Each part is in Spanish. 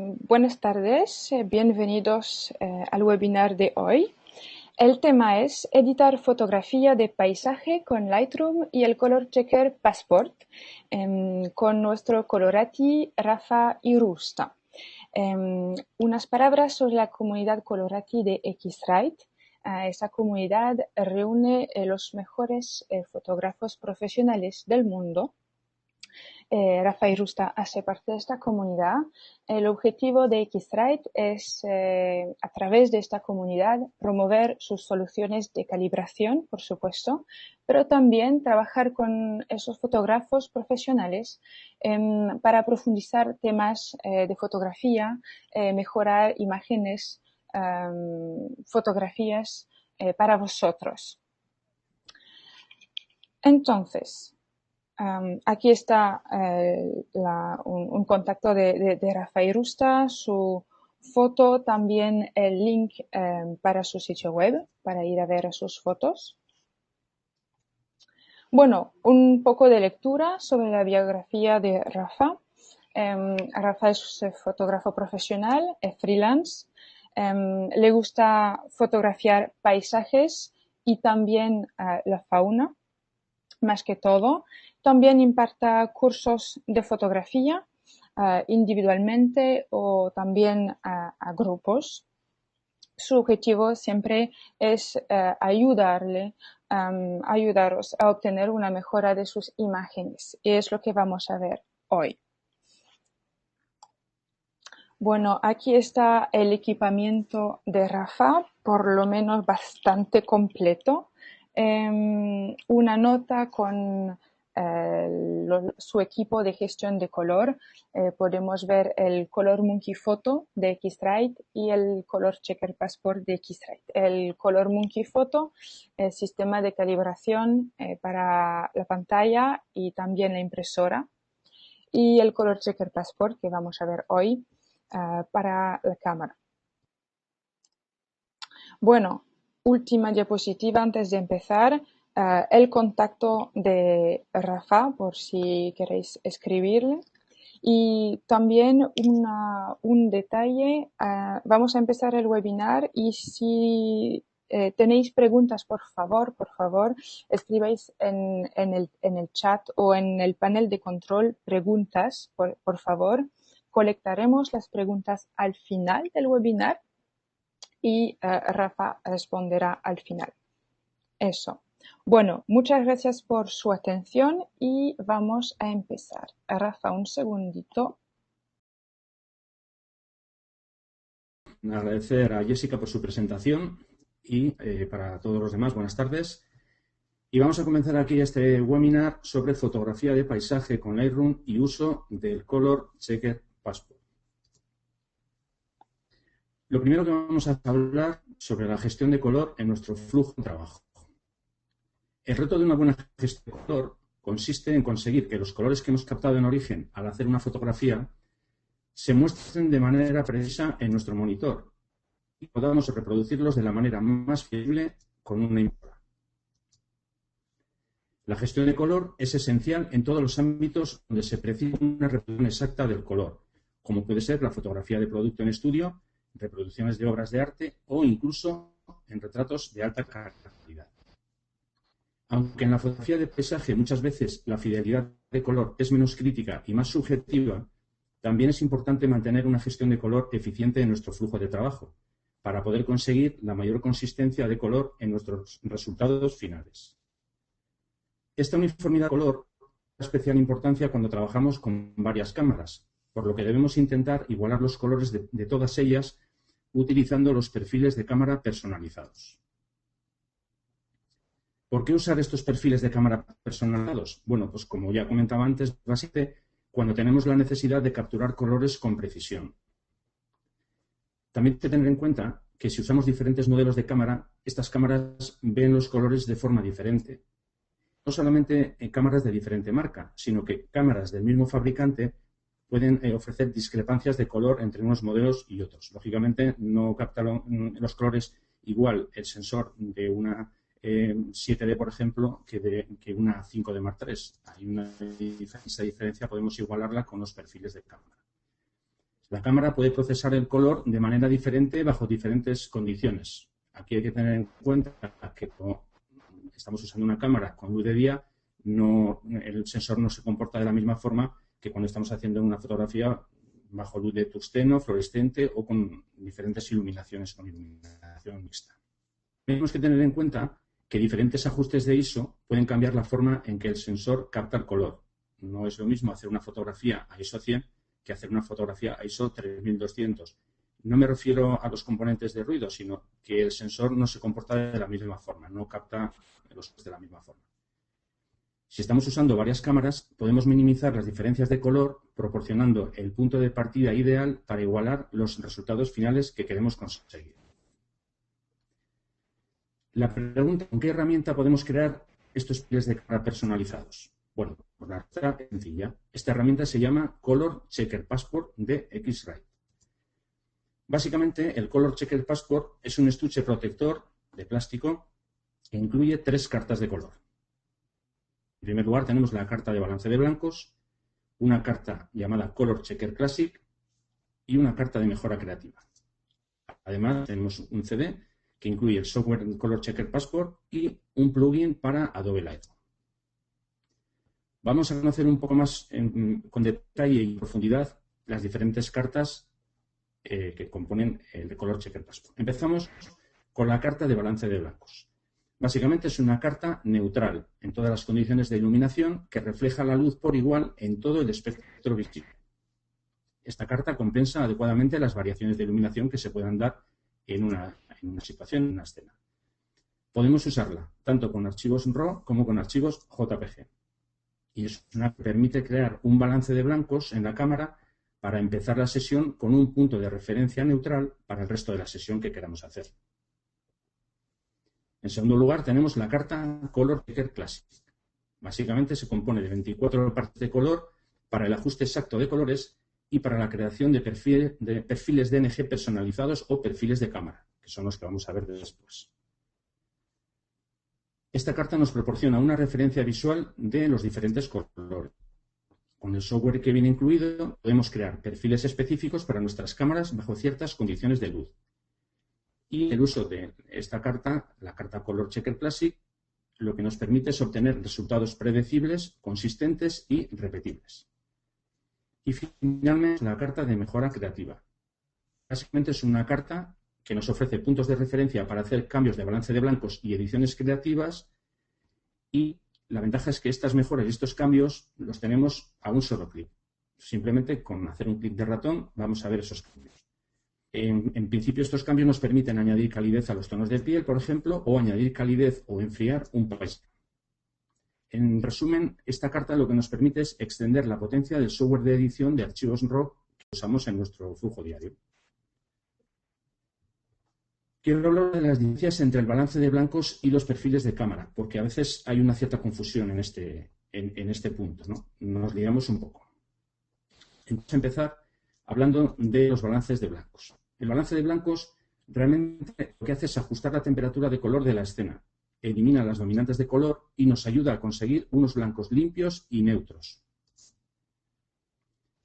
Buenas tardes, bienvenidos al webinar de hoy. El tema es editar fotografía de paisaje con Lightroom y el Color Checker Passport con nuestro Colorati Rafa Irusta. Unas palabras sobre la comunidad Colorati de X-Rite. Esa comunidad reúne los mejores fotógrafos profesionales del mundo. Rafa Irusta hace parte de esta comunidad. El objetivo de X-Rite es, a través de esta comunidad, promover sus soluciones de calibración, por supuesto, pero también trabajar con esos fotógrafos profesionales para profundizar temas de fotografía, mejorar imágenes, fotografías para vosotros. Entonces, aquí está un contacto de Rafa Irusta, su foto, también el link para su sitio web, para ir a ver sus fotos. Bueno, un poco de lectura sobre la biografía de Rafa. Rafa es fotógrafo profesional, es freelance. Le gusta fotografiar paisajes y también la fauna, más que todo. También imparta cursos de fotografía individualmente o también a grupos. Su objetivo siempre es ayudaros a obtener una mejora de sus imágenes, y es lo que vamos a ver hoy. Bueno, aquí está el equipamiento de Rafa, por lo menos bastante completo. Una nota con su equipo de gestión de color. Podemos ver el Color Monkey Photo de X-Rite y el Color Checker Passport de X-Rite. El Color Monkey Photo, el sistema de calibración para la pantalla y también la impresora. Y el Color Checker Passport, que vamos a ver hoy, para la cámara. Bueno, última diapositiva antes de empezar. El contacto de Rafa, por si queréis escribirle. Y también un detalle, vamos a empezar el webinar y si tenéis preguntas, por favor, escribáis en el chat o en el panel de control preguntas, por favor. Colectaremos las preguntas al final del webinar y Rafa responderá al final. Eso. Bueno, muchas gracias por su atención y vamos a empezar. Rafa, un segundito. Agradecer a Jessica por su presentación y para todos los demás, buenas tardes. Y vamos a comenzar aquí este webinar sobre fotografía de paisaje con Lightroom y uso del Color Checker Passport. Lo primero que vamos a hablar sobre la gestión de color en nuestro flujo de trabajo. El reto de una buena gestión de color consiste en conseguir que los colores que hemos captado en origen al hacer una fotografía se muestren de manera precisa en nuestro monitor y podamos reproducirlos de la manera más fiable con una impresora. La gestión de color es esencial en todos los ámbitos donde se precisa una reproducción exacta del color, como puede ser la fotografía de producto en estudio, reproducciones de obras de arte o incluso en retratos de alta calidad. Aunque en la fotografía de paisaje muchas veces la fidelidad de color es menos crítica y más subjetiva, también es importante mantener una gestión de color eficiente en nuestro flujo de trabajo, para poder conseguir la mayor consistencia de color en nuestros resultados finales. Esta uniformidad de color tiene especial importancia cuando trabajamos con varias cámaras, por lo que debemos intentar igualar los colores de todas ellas utilizando los perfiles de cámara personalizados. ¿Por qué usar estos perfiles de cámara personalizados? Bueno, pues como ya comentaba antes, básicamente cuando tenemos la necesidad de capturar colores con precisión. También hay que tener en cuenta que si usamos diferentes modelos de cámara, estas cámaras ven los colores de forma diferente. No solamente en cámaras de diferente marca, sino que cámaras del mismo fabricante pueden ofrecer discrepancias de color entre unos modelos y otros. Lógicamente, no capta los colores igual el sensor de una 7D, por ejemplo, que una 5D Mark III. Hay esa diferencia, podemos igualarla con los perfiles de cámara. La cámara puede procesar el color de manera diferente bajo diferentes condiciones. Aquí hay que tener en cuenta que como estamos usando una cámara con luz de día, el sensor no se comporta de la misma forma que cuando estamos haciendo una fotografía bajo luz de tungsteno, fluorescente o con diferentes iluminaciones, con iluminación mixta. Tenemos que tener en cuenta que diferentes ajustes de ISO pueden cambiar la forma en que el sensor capta el color. No es lo mismo hacer una fotografía a ISO 100 que hacer una fotografía a ISO 3200. No me refiero a los componentes de ruido, sino que el sensor no se comporta de la misma forma, no capta los de la misma forma. Si estamos usando varias cámaras, podemos minimizar las diferencias de color proporcionando el punto de partida ideal para igualar los resultados finales que queremos conseguir. La pregunta, ¿con qué herramienta podemos crear estos perfiles de cámara personalizados? Bueno, por la razón sencilla. Esta herramienta se llama Color Checker Passport de X-Rite. Básicamente, el Color Checker Passport es un estuche protector de plástico que incluye 3 cartas de color. En primer lugar, tenemos la carta de balance de blancos, una carta llamada Color Checker Classic y una carta de mejora creativa. Además, tenemos un CD que incluye el software Color Checker Passport y un plugin para Adobe Lightroom. Vamos a conocer un poco más con detalle y profundidad las diferentes cartas que componen el Color Checker Passport. Empezamos con la carta de balance de blancos. Básicamente es una carta neutral en todas las condiciones de iluminación que refleja la luz por igual en todo el espectro visible. Esta carta compensa adecuadamente las variaciones de iluminación que se puedan dar en una situación, en una escena. Podemos usarla tanto con archivos RAW como con archivos JPG. Y es una que permite crear un balance de blancos en la cámara para empezar la sesión con un punto de referencia neutral para el resto de la sesión que queramos hacer. En segundo lugar, tenemos la carta Color Checker Classic. Básicamente se compone de 24 partes de color para el ajuste exacto de colores y para la creación de perfiles DNG personalizados o perfiles de cámara, que son los que vamos a ver después. Esta carta nos proporciona una referencia visual de los diferentes colores. Con el software que viene incluido, podemos crear perfiles específicos para nuestras cámaras bajo ciertas condiciones de luz. Y el uso de esta carta, la carta Color Checker Classic, lo que nos permite es obtener resultados predecibles, consistentes y repetibles. Y finalmente, la carta de mejora creativa. Básicamente es una carta que nos ofrece puntos de referencia para hacer cambios de balance de blancos y ediciones creativas, y la ventaja es que estas mejoras y estos cambios los tenemos a un solo clic. Simplemente con hacer un clic de ratón vamos a ver esos cambios. En principio, estos cambios nos permiten añadir calidez a los tonos de piel, por ejemplo, o añadir calidez o enfriar un paisaje. En resumen, esta carta lo que nos permite es extender la potencia del software de edición de archivos RAW que usamos en nuestro flujo diario. Quiero hablar de las diferencias entre el balance de blancos y los perfiles de cámara, porque a veces hay una cierta confusión en este punto, ¿no? Nos liamos un poco. Vamos a empezar hablando de los balances de blancos. El balance de blancos realmente lo que hace es ajustar la temperatura de color de la escena, elimina las dominantes de color y nos ayuda a conseguir unos blancos limpios y neutros.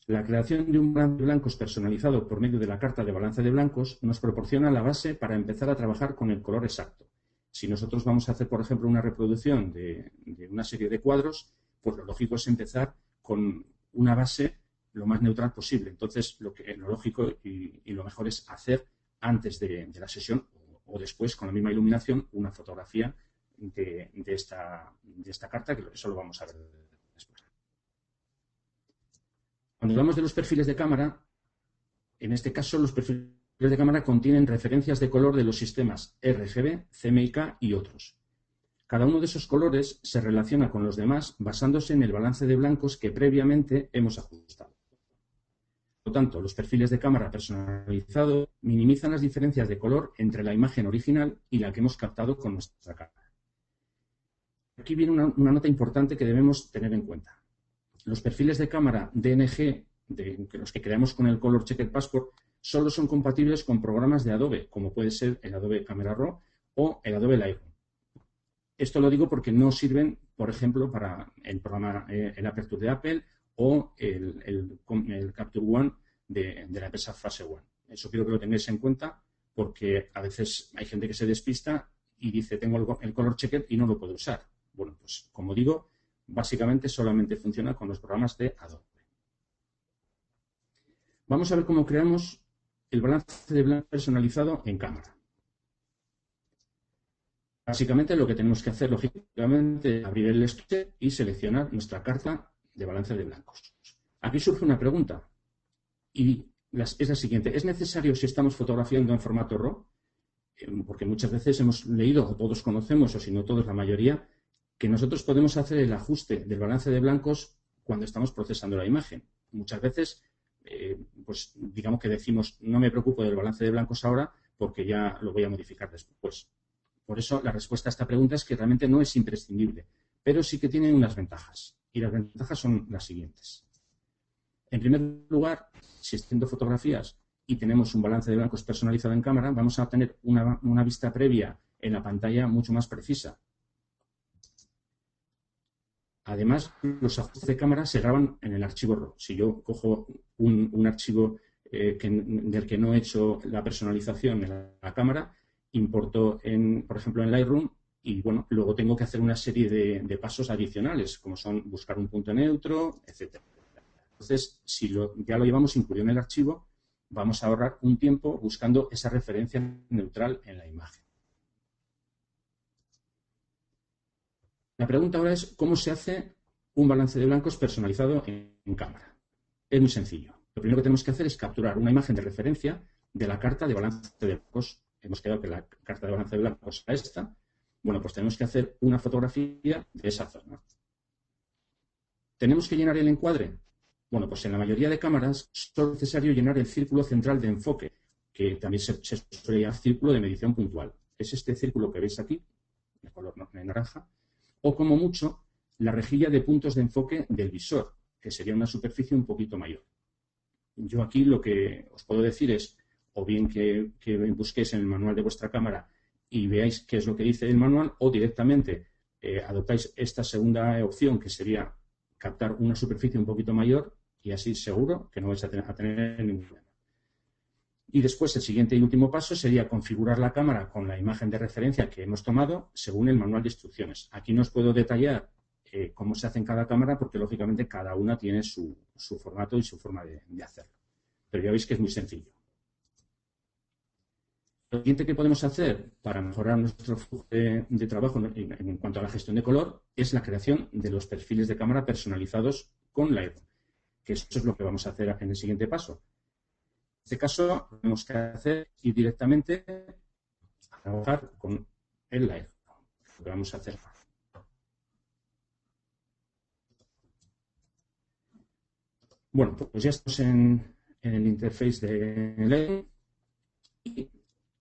La creación de un balance de blancos personalizado por medio de la carta de balance de blancos nos proporciona la base para empezar a trabajar con el color exacto. Si nosotros vamos a hacer, por ejemplo, una reproducción de una serie de cuadros, pues lo lógico es empezar con una base lo más neutral posible. Entonces, lo lógico y lo mejor es hacer antes de la sesión o después, con la misma iluminación, una fotografía de esta carta, que eso lo vamos a ver después. Cuando hablamos de los perfiles de cámara, en este caso los perfiles de cámara contienen referencias de color de los sistemas RGB, CMYK y otros. Cada uno de esos colores se relaciona con los demás basándose en el balance de blancos que previamente hemos ajustado. Por lo tanto, los perfiles de cámara personalizados minimizan las diferencias de color entre la imagen original y la que hemos captado con nuestra cámara. Aquí viene una nota importante que debemos tener en cuenta. Los perfiles de cámara DNG, los que creamos con el Color Checker Passport, solo son compatibles con programas de Adobe, como puede ser el Adobe Camera Raw o el Adobe Lightroom. Esto lo digo porque no sirven, por ejemplo, para el programa el Aperture de Apple o el Capture One de la empresa Phase One. Eso quiero que lo tengáis en cuenta porque a veces hay gente que se despista y dice tengo el color checker y no lo puedo usar. Bueno, pues como digo, básicamente solamente funciona con los programas de Adobe. Vamos a ver cómo creamos el balance de blanco personalizado en cámara. Básicamente lo que tenemos que hacer, lógicamente, es abrir el estuche y seleccionar nuestra carta de balance de blancos. Aquí surge una pregunta y es la siguiente. ¿Es necesario si estamos fotografiando en formato RAW? Porque muchas veces hemos leído, o todos conocemos, o si no todos, la mayoría, que nosotros podemos hacer el ajuste del balance de blancos cuando estamos procesando la imagen. Muchas veces, pues digamos que decimos, no me preocupo del balance de blancos ahora porque ya lo voy a modificar después. Por eso, la respuesta a esta pregunta es que realmente no es imprescindible, pero sí que tiene unas ventajas. Y las ventajas son las siguientes. En primer lugar, si haciendo fotografías y tenemos un balance de blancos personalizado en cámara, vamos a tener una vista previa en la pantalla mucho más precisa. Además, los ajustes de cámara se graban en el archivo RAW. Si yo cojo un archivo del que no he hecho la personalización en la cámara, importo, por ejemplo, en Lightroom y, bueno, luego tengo que hacer una serie de pasos adicionales, como son buscar un punto neutro, etcétera. Entonces, si ya lo llevamos incluido en el archivo, vamos a ahorrar un tiempo buscando esa referencia neutral en la imagen. La pregunta ahora es cómo se hace un balance de blancos personalizado en cámara. Es muy sencillo. Lo primero que tenemos que hacer es capturar una imagen de referencia de la carta de balance de blancos. Hemos quedado que la carta de balance de blancos es esta. Bueno, pues tenemos que hacer una fotografía de esa zona. ¿Tenemos que llenar el encuadre? Bueno, pues en la mayoría de cámaras solo es necesario llenar el círculo central de enfoque, que también se suele llamar círculo de medición puntual. Es este círculo que veis aquí, de color naranja, o como mucho, la rejilla de puntos de enfoque del visor, que sería una superficie un poquito mayor. Yo aquí lo que os puedo decir es, o bien que busquéis en el manual de vuestra cámara y veáis qué es lo que dice el manual, o directamente adoptáis esta segunda opción, que sería captar una superficie un poquito mayor y así seguro que no vais a tener ningún problema. Y después el siguiente y último paso sería configurar la cámara con la imagen de referencia que hemos tomado según el manual de instrucciones. Aquí no os puedo detallar cómo se hace en cada cámara porque lógicamente cada una tiene su formato y su forma de hacerlo. Pero ya veis que es muy sencillo. Lo siguiente que podemos hacer para mejorar nuestro flujo de trabajo en cuanto a la gestión de color es la creación de los perfiles de cámara personalizados con Lightroom, que eso es lo que vamos a hacer en el siguiente paso. En este caso, lo que tenemos que hacer ir directamente a trabajar con el Lightroom, lo que vamos a hacer. Bueno, pues ya estamos en el interface de Lightroom. Y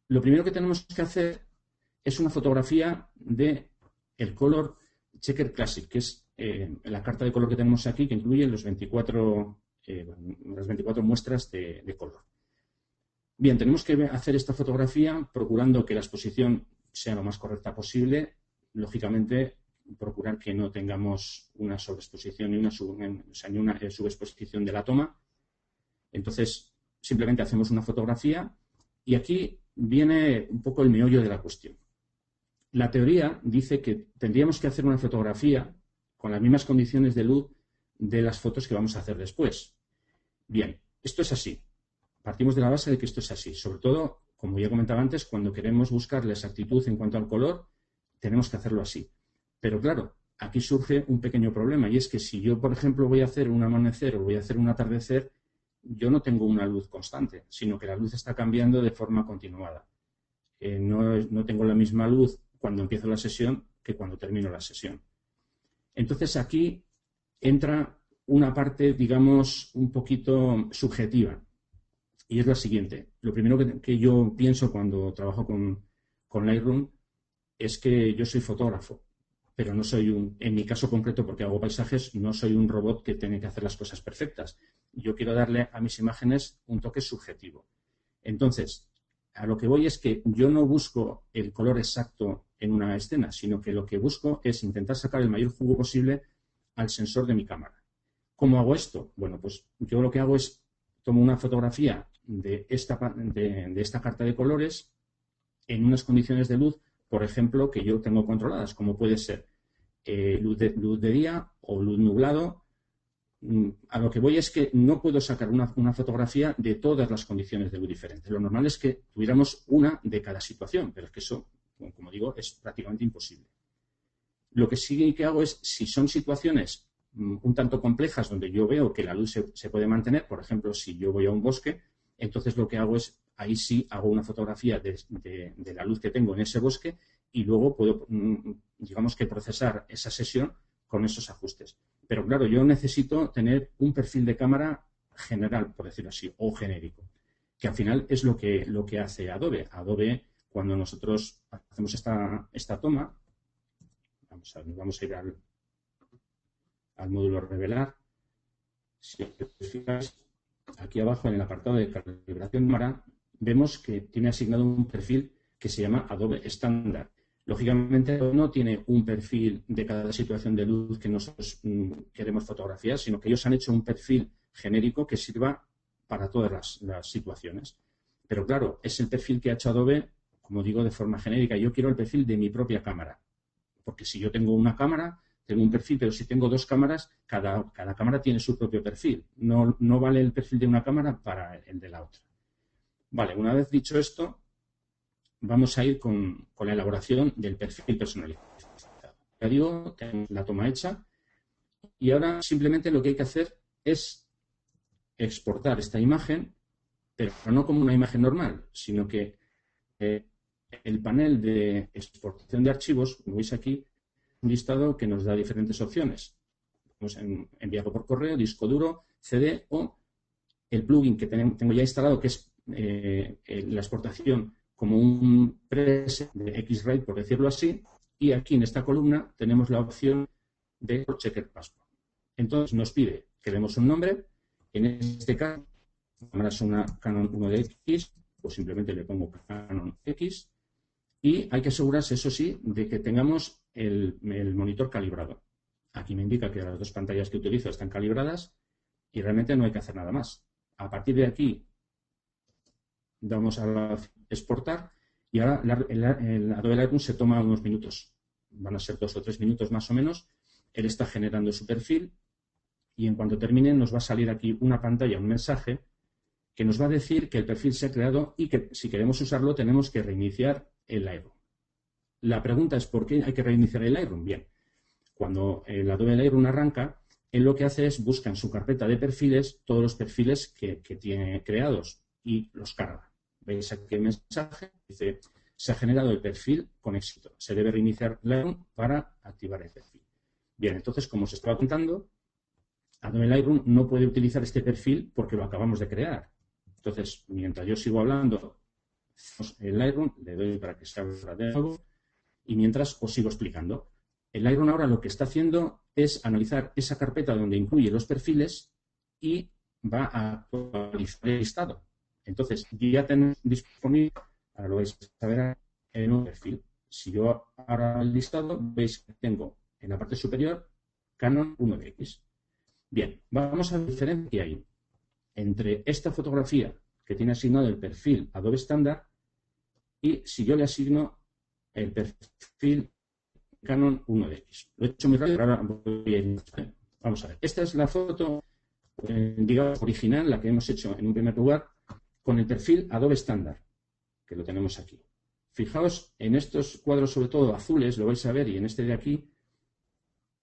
lo primero que tenemos que hacer es una fotografía de el Color Checker Classic, que es la carta de color que tenemos aquí, que incluye las 24 muestras de color. Bien, tenemos que hacer esta fotografía procurando que la exposición sea lo más correcta posible. Lógicamente, procurar que no tengamos una sobreexposición ni una subexposición de la toma. Entonces, simplemente hacemos una fotografía y aquí viene un poco el meollo de la cuestión. La teoría dice que tendríamos que hacer una fotografía con las mismas condiciones de luz de las fotos que vamos a hacer después. Bien, esto es así. Partimos de la base de que esto es así. Sobre todo, como ya comentaba antes, cuando queremos buscar la exactitud en cuanto al color, tenemos que hacerlo así. Pero claro, aquí surge un pequeño problema y es que si yo, por ejemplo, voy a hacer un amanecer o voy a hacer un atardecer, yo no tengo una luz constante, sino que la luz está cambiando de forma continuada. No tengo la misma luz cuando empiezo la sesión que cuando termino la sesión. Entonces aquí entra una parte, digamos, un poquito subjetiva y es la siguiente. Lo primero que yo pienso cuando trabajo con Lightroom es que yo soy fotógrafo, pero no soy en mi caso concreto, porque hago paisajes, no soy un robot que tiene que hacer las cosas perfectas. Yo quiero darle a mis imágenes un toque subjetivo. Entonces, a lo que voy es que yo no busco el color exacto en una escena, sino que lo que busco es intentar sacar el mayor jugo posible al sensor de mi cámara. ¿Cómo hago esto? Bueno, pues yo lo que hago es tomo una fotografía de esta carta de colores en unas condiciones de luz, por ejemplo, que yo tengo controladas, como puede ser luz de día o luz nublado. A lo que voy es que no puedo sacar una fotografía de todas las condiciones de luz diferentes. Lo normal es que tuviéramos una de cada situación, pero es que eso, como digo, es prácticamente imposible. Lo que sí que hago es, si son situaciones un tanto complejas donde yo veo que la luz se puede mantener, por ejemplo, si yo voy a un bosque, entonces lo que hago es, ahí sí hago una fotografía de la luz que tengo en ese bosque y luego puedo, digamos que procesar esa sesión con esos ajustes. Pero claro, yo necesito tener un perfil de cámara general, por decirlo así, o genérico, que al final es lo que hace Adobe. Adobe, cuando nosotros hacemos esta toma, vamos a ir al módulo revelar. Si os fijáis, aquí abajo en el apartado de calibración de cámara, vemos que tiene asignado un perfil que se llama Adobe estándar. Lógicamente no tiene un perfil de cada situación de luz que nosotros queremos fotografiar, sino que ellos han hecho un perfil genérico que sirva para todas las situaciones. Pero claro, es el perfil que ha hecho Adobe, como digo, de forma genérica. Yo quiero el perfil de mi propia cámara. Porque si yo tengo una cámara, tengo un perfil, pero si tengo dos cámaras, cada cámara tiene su propio perfil. No vale el perfil de una cámara para el de la otra. Vale, una vez dicho esto, vamos a ir con la elaboración del perfil personalizado. Ya digo, tenemos la toma hecha y ahora simplemente lo que hay que hacer es exportar esta imagen, pero no como una imagen normal, sino que el panel de exportación de archivos, como veis aquí, un listado que nos da diferentes opciones. Hemos enviado por correo, disco duro, CD o el plugin que tengo ya instalado, que es la exportación como un preset de X-Ray, por decirlo así, y aquí en esta columna tenemos la opción de Checker Passport. Entonces nos pide que demos un nombre, en este caso, la cámara es una Canon 1DX, pues simplemente le pongo Canon X, y hay que asegurarse, eso sí, de que tengamos el monitor calibrado. Aquí me indica que las dos pantallas que utilizo están calibradas y realmente no hay que hacer nada más. A partir de aquí, damos a exportar y ahora el Adobe Lightroom se toma unos minutos. Van a ser 2 o 3 minutos más o menos. Él está generando su perfil y en cuanto termine nos va a salir aquí una pantalla, un mensaje que nos va a decir que el perfil se ha creado y que si queremos usarlo tenemos que reiniciar el Lightroom. La pregunta es ¿por qué hay que reiniciar el Lightroom? Bien, cuando el Adobe Lightroom arranca, él lo que hace es busca en su carpeta de perfiles todos los perfiles que tiene creados y los carga. Veis aquí el mensaje, dice, se ha generado el perfil con éxito. Se debe reiniciar Lightroom para activar el perfil. Bien, entonces, como os estaba contando, Adobe Lightroom no puede utilizar este perfil porque lo acabamos de crear. Entonces, mientras yo sigo hablando, el Lightroom, le doy para que se abra de nuevo y mientras os sigo explicando. El Lightroom ahora lo que está haciendo es analizar esa carpeta donde incluye los perfiles y va a actualizar el listado. Entonces, ya tenemos disponible, ahora lo vais a ver en un perfil. Si yo ahora el listado, veis que tengo en la parte superior Canon 1DX. Bien, vamos a ver la diferencia que hay entre esta fotografía que tiene asignado el perfil Adobe estándar y si yo le asigno el perfil Canon 1DX. Lo he hecho muy rápido, ahora voy a ir. Vamos a ver. Esta es la foto, digamos, original, la que hemos hecho en un primer lugar, con el perfil Adobe estándar, que lo tenemos aquí. Fijaos en estos cuadros, sobre todo azules, lo vais a ver, y en este de aquí,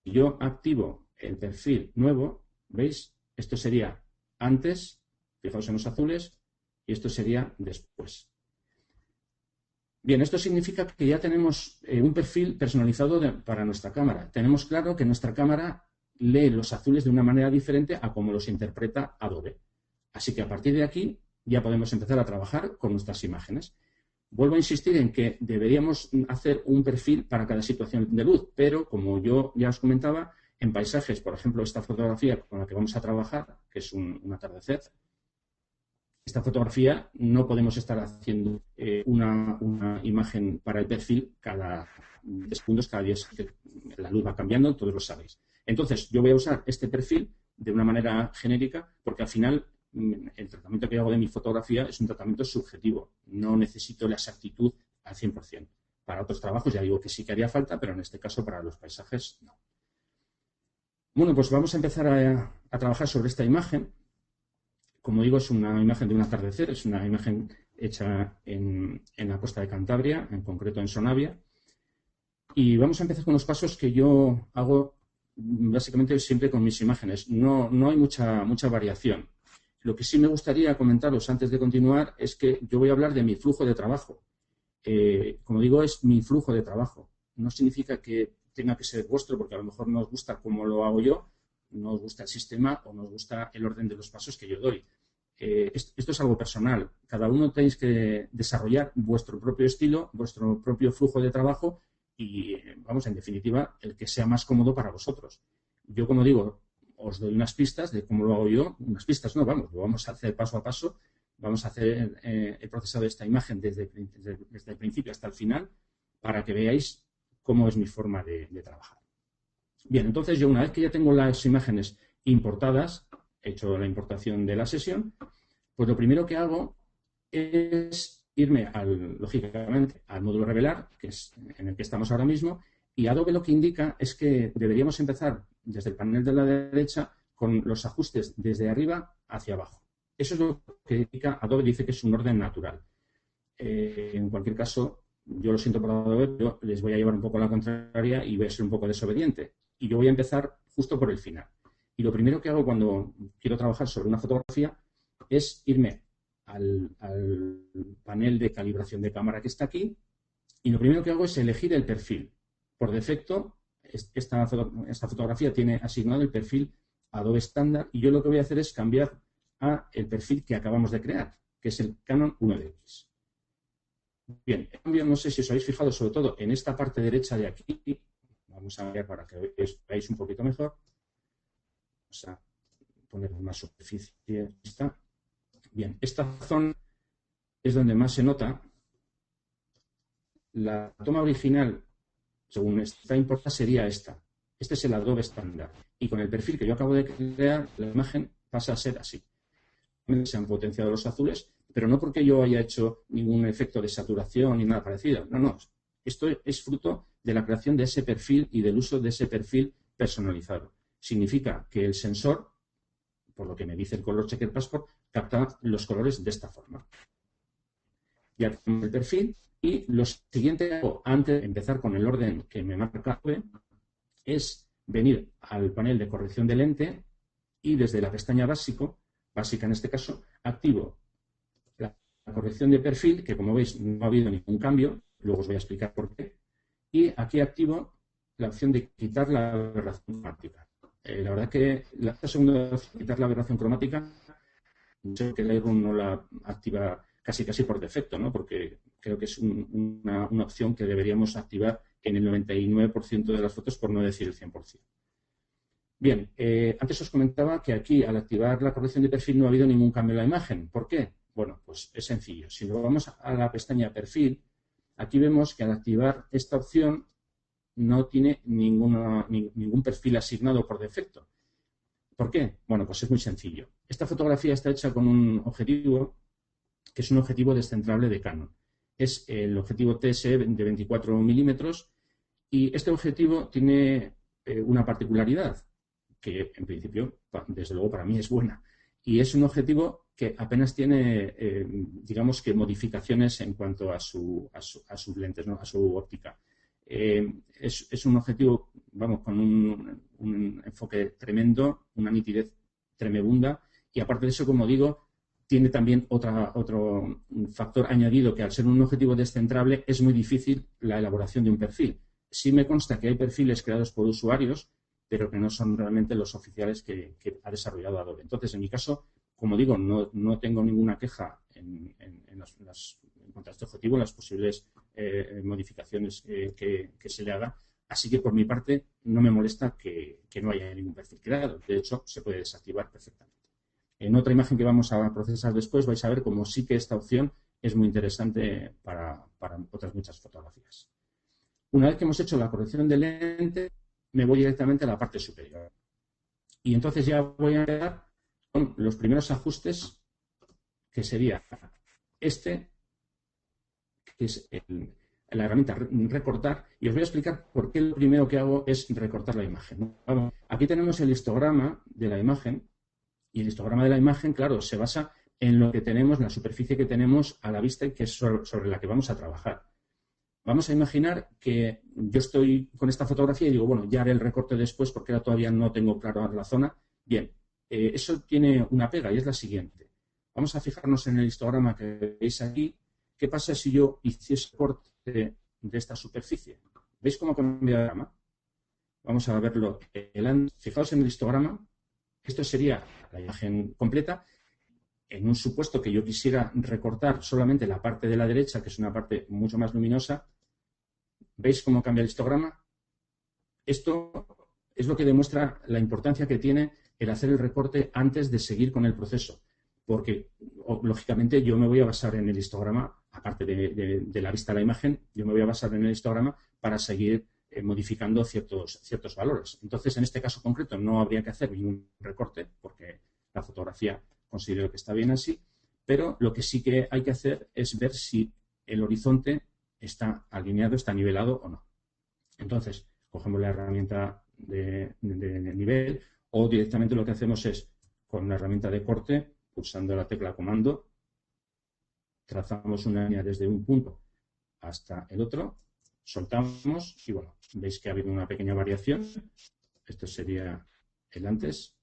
yo activo el perfil nuevo, ¿veis? Esto sería antes, fijaos en los azules, y esto sería después. Bien, esto significa que ya tenemos un perfil personalizado para nuestra cámara. Tenemos claro que nuestra cámara lee los azules de una manera diferente a como los interpreta Adobe. Así que a partir de aquí ya podemos empezar a trabajar con nuestras imágenes. Vuelvo a insistir en que deberíamos hacer un perfil para cada situación de luz, pero como yo ya os comentaba, en paisajes, por ejemplo, esta fotografía con la que vamos a trabajar, que es un atardecer, esta fotografía no podemos estar haciendo una imagen para el perfil cada 10 segundos, cada 10, la luz va cambiando, todos lo sabéis. Entonces, yo voy a usar este perfil de una manera genérica porque al final el tratamiento que hago de mi fotografía es un tratamiento subjetivo. No necesito la exactitud al 100%. Para otros trabajos ya digo que sí que haría falta, pero en este caso para los paisajes no. Bueno, pues vamos a empezar a trabajar sobre esta imagen. Como digo, es una imagen de un atardecer, es una imagen hecha en la costa de Cantabria, en concreto en Sonavia. Y vamos a empezar con los pasos que yo hago básicamente siempre con mis imágenes. No hay mucha variación. Lo que sí me gustaría comentaros antes de continuar es que yo voy a hablar de mi flujo de trabajo. Como digo, es mi flujo de trabajo. No significa que tenga que ser vuestro, porque a lo mejor no os gusta cómo lo hago yo, no os gusta el sistema o no os gusta el orden de los pasos que yo doy. Esto es algo personal. Cada uno tenéis que desarrollar vuestro propio estilo, vuestro propio flujo de trabajo y, vamos, en definitiva, el que sea más cómodo para vosotros. Yo, como digo, os doy unas pistas de cómo lo hago yo. Unas pistas no, vamos, lo vamos a hacer paso a paso. Vamos a hacer el proceso de esta imagen desde el principio hasta el final para que veáis cómo es mi forma de trabajar. Bien, entonces yo una vez que ya tengo las imágenes importadas, he hecho la importación de la sesión, pues lo primero que hago es irme, lógicamente, al módulo revelar, que es en el que estamos ahora mismo, y Adobe lo que indica es que deberíamos empezar desde el panel de la derecha con los ajustes desde arriba hacia abajo. Eso es lo que indica Adobe, dice que es un orden natural. En cualquier caso, yo lo siento por Adobe, yo les voy a llevar un poco a la contraria y voy a ser un poco desobediente. Y yo voy a empezar justo por el final. Y lo primero que hago cuando quiero trabajar sobre una fotografía es irme al panel de calibración de cámara que está aquí. Y lo primero que hago es elegir el perfil. Por defecto, esta fotografía tiene asignado el perfil Adobe estándar y yo lo que voy a hacer es cambiar a el perfil que acabamos de crear, que es el Canon 1DX. Bien, en cambio, no sé si os habéis fijado sobre todo en esta parte derecha de aquí. Vamos a ver para que veáis un poquito mejor. Vamos a poner una superficie. Bien, esta zona es donde más se nota. La toma original, según está importada, sería esta. Este es el Adobe estándar. Y con el perfil que yo acabo de crear, la imagen pasa a ser así. Se han potenciado los azules, pero no porque yo haya hecho ningún efecto de saturación ni nada parecido. No. Esto es fruto de la creación de ese perfil y del uso de ese perfil personalizado. Significa que el sensor, por lo que me dice el Color Checker Passport, capta los colores de esta forma. Ya tengo el perfil y lo siguiente que hago antes de empezar con el orden que me marca Adobe es venir al panel de corrección de lente y desde la pestaña básica en este caso, activo la corrección de perfil, que como veis no ha habido ningún cambio, luego os voy a explicar por qué, y aquí activo la opción de quitar la aberración cromática. La verdad que la segunda opción, quitar la aberración cromática, sé que Lightroom no la activa casi por defecto, ¿no? Porque creo que es una opción que deberíamos activar en el 99% de las fotos, por no decir el 100%. Bien, antes os comentaba que aquí, al activar la corrección de perfil, no ha habido ningún cambio en la imagen. ¿Por qué? Bueno, pues es sencillo. Si nos vamos a la pestaña Perfil, aquí vemos que al activar esta opción no tiene ningún perfil asignado por defecto. ¿Por qué? Bueno, pues es muy sencillo. Esta fotografía está hecha con un objetivo que es un objetivo descentrable de Canon. Es el objetivo TSE de 24 milímetros y este objetivo tiene una particularidad que en principio, desde luego, para mí es buena. Y es un objetivo que apenas tiene, digamos que, modificaciones en cuanto a sus lentes, ¿no? A su óptica. Es un objetivo, vamos, con un enfoque tremendo, una nitidez tremebunda. Y aparte de eso, como digo, tiene también otro factor añadido, que al ser un objetivo descentrable es muy difícil la elaboración de un perfil. Sí me consta que hay perfiles creados por usuarios, pero que no son realmente los oficiales que ha desarrollado Adobe. Entonces, en mi caso, como digo, no tengo ninguna queja en cuanto a este objetivo, las posibles modificaciones que se le haga. Así que, por mi parte, no me molesta que no haya ningún perfil creado. De hecho, se puede desactivar perfectamente. En otra imagen que vamos a procesar después vais a ver cómo sí que esta opción es muy interesante para otras muchas fotografías. Una vez que hemos hecho la corrección del lente, me voy directamente a la parte superior. Y entonces ya voy a empezar los primeros ajustes, que sería este, que es la herramienta recortar, y os voy a explicar por qué lo primero que hago es recortar la imagen. Aquí tenemos el histograma de la imagen, y el histograma de la imagen, claro, se basa en lo que tenemos, la superficie que tenemos a la vista y que es sobre la que vamos a trabajar. Vamos a imaginar que yo estoy con esta fotografía y digo, bueno, ya haré el recorte después porque ahora todavía no tengo claro la zona. Bien, eso tiene una pega y es la siguiente. Vamos a fijarnos en el histograma que veis aquí. ¿Qué pasa si yo hiciese corte de esta superficie? ¿Veis cómo cambia el diagrama? Vamos a verlo. Fijaos en el histograma. Esto sería la imagen completa. En un supuesto que yo quisiera recortar solamente la parte de la derecha, que es una parte mucho más luminosa, ¿veis cómo cambia el histograma? Esto es lo que demuestra la importancia que tiene el hacer el recorte antes de seguir con el proceso. Porque, lógicamente, yo me voy a basar en el histograma, aparte de la vista de la imagen, yo me voy a basar en el histograma para seguir modificando ciertos valores. Entonces, en este caso concreto, no habría que hacer ningún recorte, porque la fotografía considero que está bien así, pero lo que sí que hay que hacer es ver si el horizonte está alineado, está nivelado o no. Entonces, cogemos la herramienta de nivel o directamente lo que hacemos es, con una herramienta de corte, pulsando la tecla comando, trazamos una línea desde un punto hasta el otro, soltamos y bueno, veis que ha habido una pequeña variación. Esto sería el antes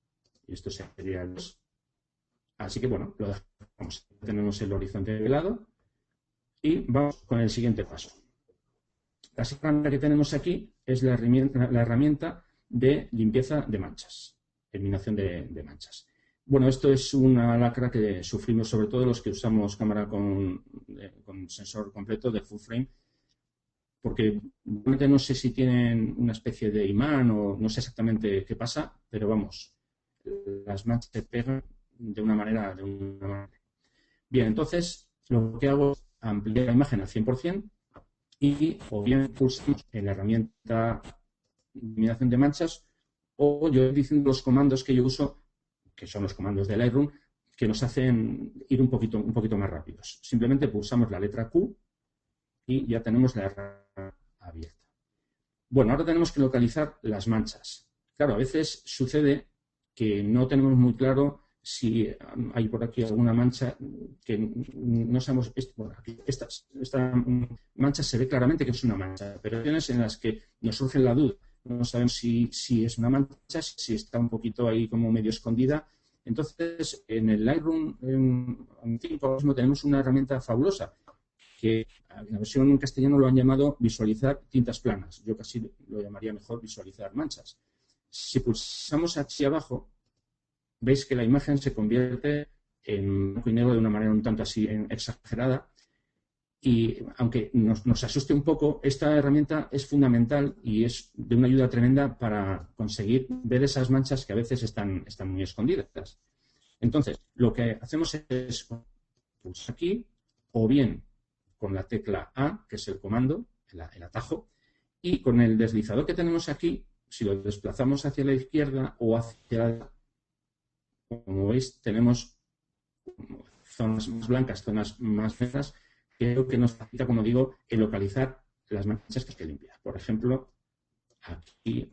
y esto sería el después. Así que bueno, lo dejamos. Tenemos el horizonte nivelado y vamos con el siguiente paso. La herramienta que tenemos aquí es la herramienta de limpieza de manchas, eliminación de manchas. Bueno, esto es una lacra que sufrimos sobre todo los que usamos cámara con sensor completo de full frame, porque no sé si tienen una especie de imán o no sé exactamente qué pasa, pero vamos, las manchas se pegan de una manera. Bien, entonces lo que hago es ampliar la imagen al 100% y o bien pulsamos en la herramienta de eliminación de manchas o yo diciendo los comandos que yo uso, que son los comandos de Lightroom, que nos hacen ir un poquito más rápidos. Simplemente pulsamos la letra Q y ya tenemos la herramienta abierta. Bueno, ahora tenemos que localizar las manchas. Claro, a veces sucede que no tenemos muy claro si hay por aquí alguna mancha que no sabemos. Bueno, esta mancha se ve claramente que es una mancha, pero hay ocasiones en las que nos surge la duda. No sabemos si es una mancha, si está un poquito ahí como medio escondida. Entonces, en el Lightroom 5 mismo tenemos una herramienta fabulosa que en la versión en castellano lo han llamado visualizar tintas planas. Yo casi lo llamaría mejor visualizar manchas. Si pulsamos aquí abajo, veis que la imagen se convierte en blanco y negro de una manera un tanto así exagerada. Y aunque nos asuste un poco, esta herramienta es fundamental y es de una ayuda tremenda para conseguir ver esas manchas que a veces están muy escondidas. Entonces, lo que hacemos es pulsar aquí, o bien con la tecla A, que es el comando, el atajo, y con el deslizador que tenemos aquí, si lo desplazamos hacia la izquierda o hacia la derecha, como veis, tenemos zonas más blancas, zonas más negras, que es lo que nos facilita, como digo, el localizar las manchas que hay que limpiar. Por ejemplo, aquí,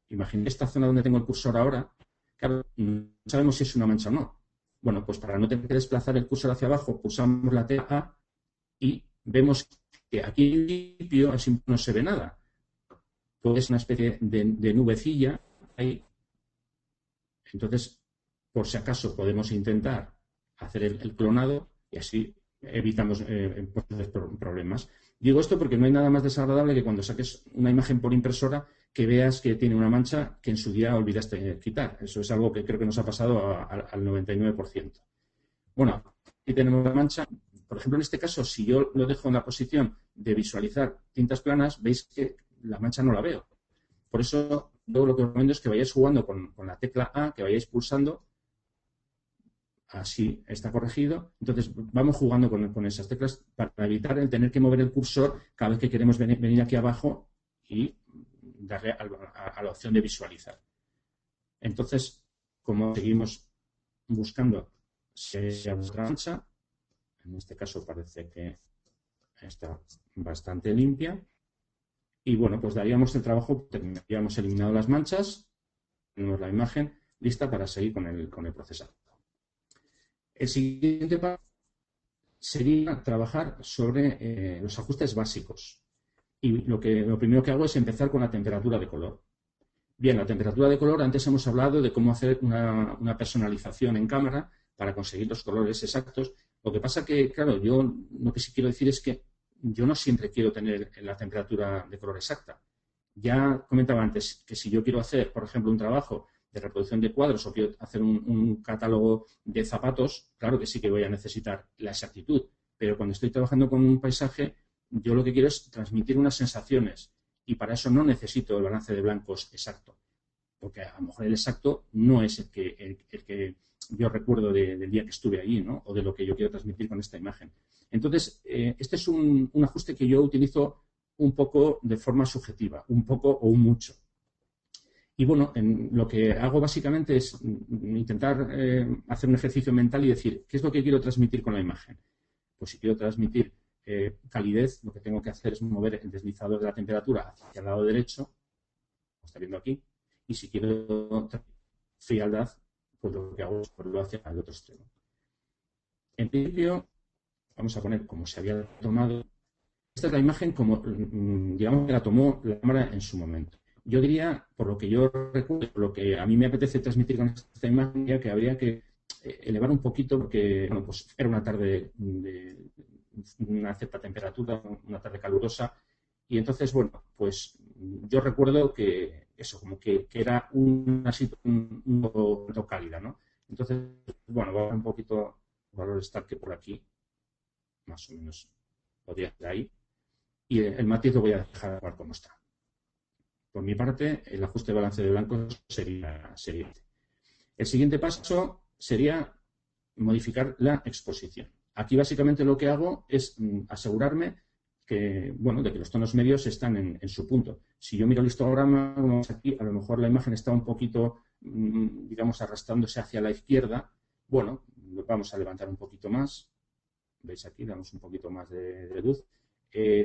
imaginad esta zona donde tengo el cursor ahora, claro, no sabemos si es una mancha o no. Bueno, pues para no tener que desplazar el cursor hacia abajo, pulsamos la tecla A y vemos que aquí en principio así no se ve nada. Pues es una especie de nubecilla ahí. Entonces, por si acaso podemos intentar hacer el clonado y así evitamos problemas. Digo esto porque no hay nada más desagradable que cuando saques una imagen por impresora que veas que tiene una mancha que en su día olvidaste quitar. Eso es algo que creo que nos ha pasado al 99%. Bueno, aquí tenemos la mancha. Por ejemplo, en este caso, si yo lo dejo en la posición de visualizar tintas planas, veis que la mancha no la veo. Por eso, yo lo que os recomiendo es que vayáis jugando con la tecla A, que vayáis pulsando. Así está corregido. Entonces, vamos jugando con esas teclas para evitar el tener que mover el cursor cada vez que queremos venir aquí abajo y darle a la opción de visualizar. Entonces, como seguimos buscando si hay otra mancha. En este caso parece que está bastante limpia. Y bueno, pues daríamos el trabajo, tendríamos eliminado las manchas, tenemos la imagen lista para seguir con el procesado. El siguiente paso sería trabajar sobre los ajustes básicos. Y lo primero que hago es empezar con la temperatura de color. Bien, la temperatura de color, antes hemos hablado de cómo hacer una personalización en cámara para conseguir los colores exactos. Lo que pasa que, claro, yo lo que sí quiero decir es que yo no siempre quiero tener la temperatura de color exacta. Ya comentaba antes que si yo quiero hacer, por ejemplo, un trabajo de reproducción de cuadros o quiero hacer un catálogo de zapatos, claro que sí que voy a necesitar la exactitud. Pero cuando estoy trabajando con un paisaje, yo lo que quiero es transmitir unas sensaciones y para eso no necesito el balance de blancos exacto. Porque a lo mejor el exacto no es el que yo recuerdo del día que estuve allí, ¿no? O de lo que yo quiero transmitir con esta imagen. Entonces, este es un ajuste que yo utilizo un poco de forma subjetiva, un poco o un mucho. Y bueno, lo que hago básicamente es intentar hacer un ejercicio mental y decir, ¿qué es lo que quiero transmitir con la imagen? Pues si quiero transmitir calidez, lo que tengo que hacer es mover el deslizador de la temperatura hacia el lado derecho, como está viendo aquí, y si quiero frialdad, pues lo que hago es ponerlo hacia el otro extremo. En principio, vamos a poner como se había tomado. Esta es la imagen como, digamos, que la tomó la cámara en su momento. Yo diría, por lo que yo recuerdo, por lo que a mí me apetece transmitir con esta imagen, que habría que elevar un poquito, porque bueno, pues era una tarde de una cierta temperatura, una tarde calurosa, y entonces, bueno, pues yo recuerdo que eso, como que era una situación un poco cálida, ¿no? Entonces, bueno, voy a dar un poquito valor estar que por aquí, más o menos podría estar ahí, y el matiz lo voy a dejar como está. Por mi parte, el ajuste de balance de blancos sería este. El siguiente paso sería modificar la exposición. Aquí básicamente lo que hago es asegurarme que, bueno, de que los tonos medios están en su punto. Si yo miro el histograma, como vemos aquí, a lo mejor la imagen está un poquito, digamos, arrastrándose hacia la izquierda. Bueno, vamos a levantar un poquito más. ¿Veis aquí? Damos un poquito más de luz.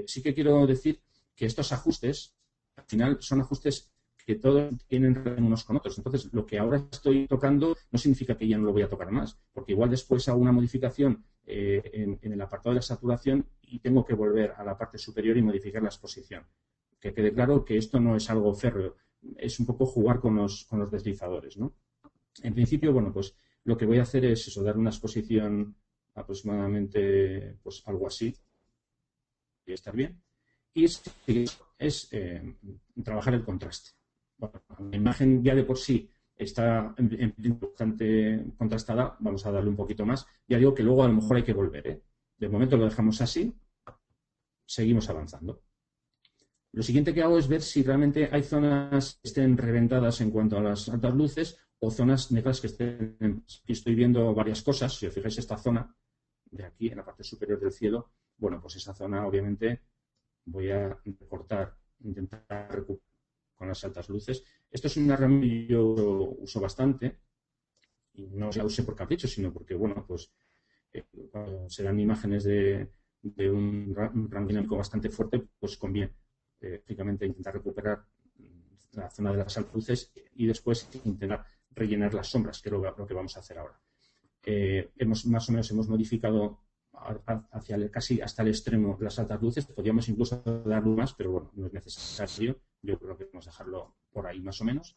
Sí que quiero decir que estos ajustes, al final, son ajustes que todos tienen relación unos con otros. Entonces, lo que ahora estoy tocando no significa que ya no lo voy a tocar más, porque igual después hago una modificación en el apartado de la saturación y tengo que volver a la parte superior y modificar la exposición. Que quede claro que esto no es algo férreo, es un poco jugar con los deslizadores, ¿no? En principio, bueno, pues lo que voy a hacer es eso, dar una exposición aproximadamente, pues algo así, y estar bien. Y es trabajar el contraste. Bueno, la imagen ya de por sí está bastante contrastada, vamos a darle un poquito más. Ya digo que luego a lo mejor hay que volver, ¿eh? De momento lo dejamos así, seguimos avanzando. Lo siguiente que hago es ver si realmente hay zonas que estén reventadas en cuanto a las altas luces o zonas negras que estén. Aquí estoy viendo varias cosas. Si os fijáis, esta zona de aquí, en la parte superior del cielo, bueno, pues esa zona obviamente voy a recortar, intentar recuperar con las altas luces. Esto es una herramienta que yo uso bastante y no la usé por capricho, sino porque, bueno, pues cuando se dan imágenes de un rango dinámico bastante fuerte, pues conviene lógicamente intentar recuperar la zona de las altas luces y después intentar rellenar las sombras, que es lo que vamos a hacer ahora. Más o menos hemos modificado hacia casi hasta el extremo las altas luces. Podríamos incluso darle más, pero bueno, no es necesario. Yo creo que podemos dejarlo por ahí más o menos.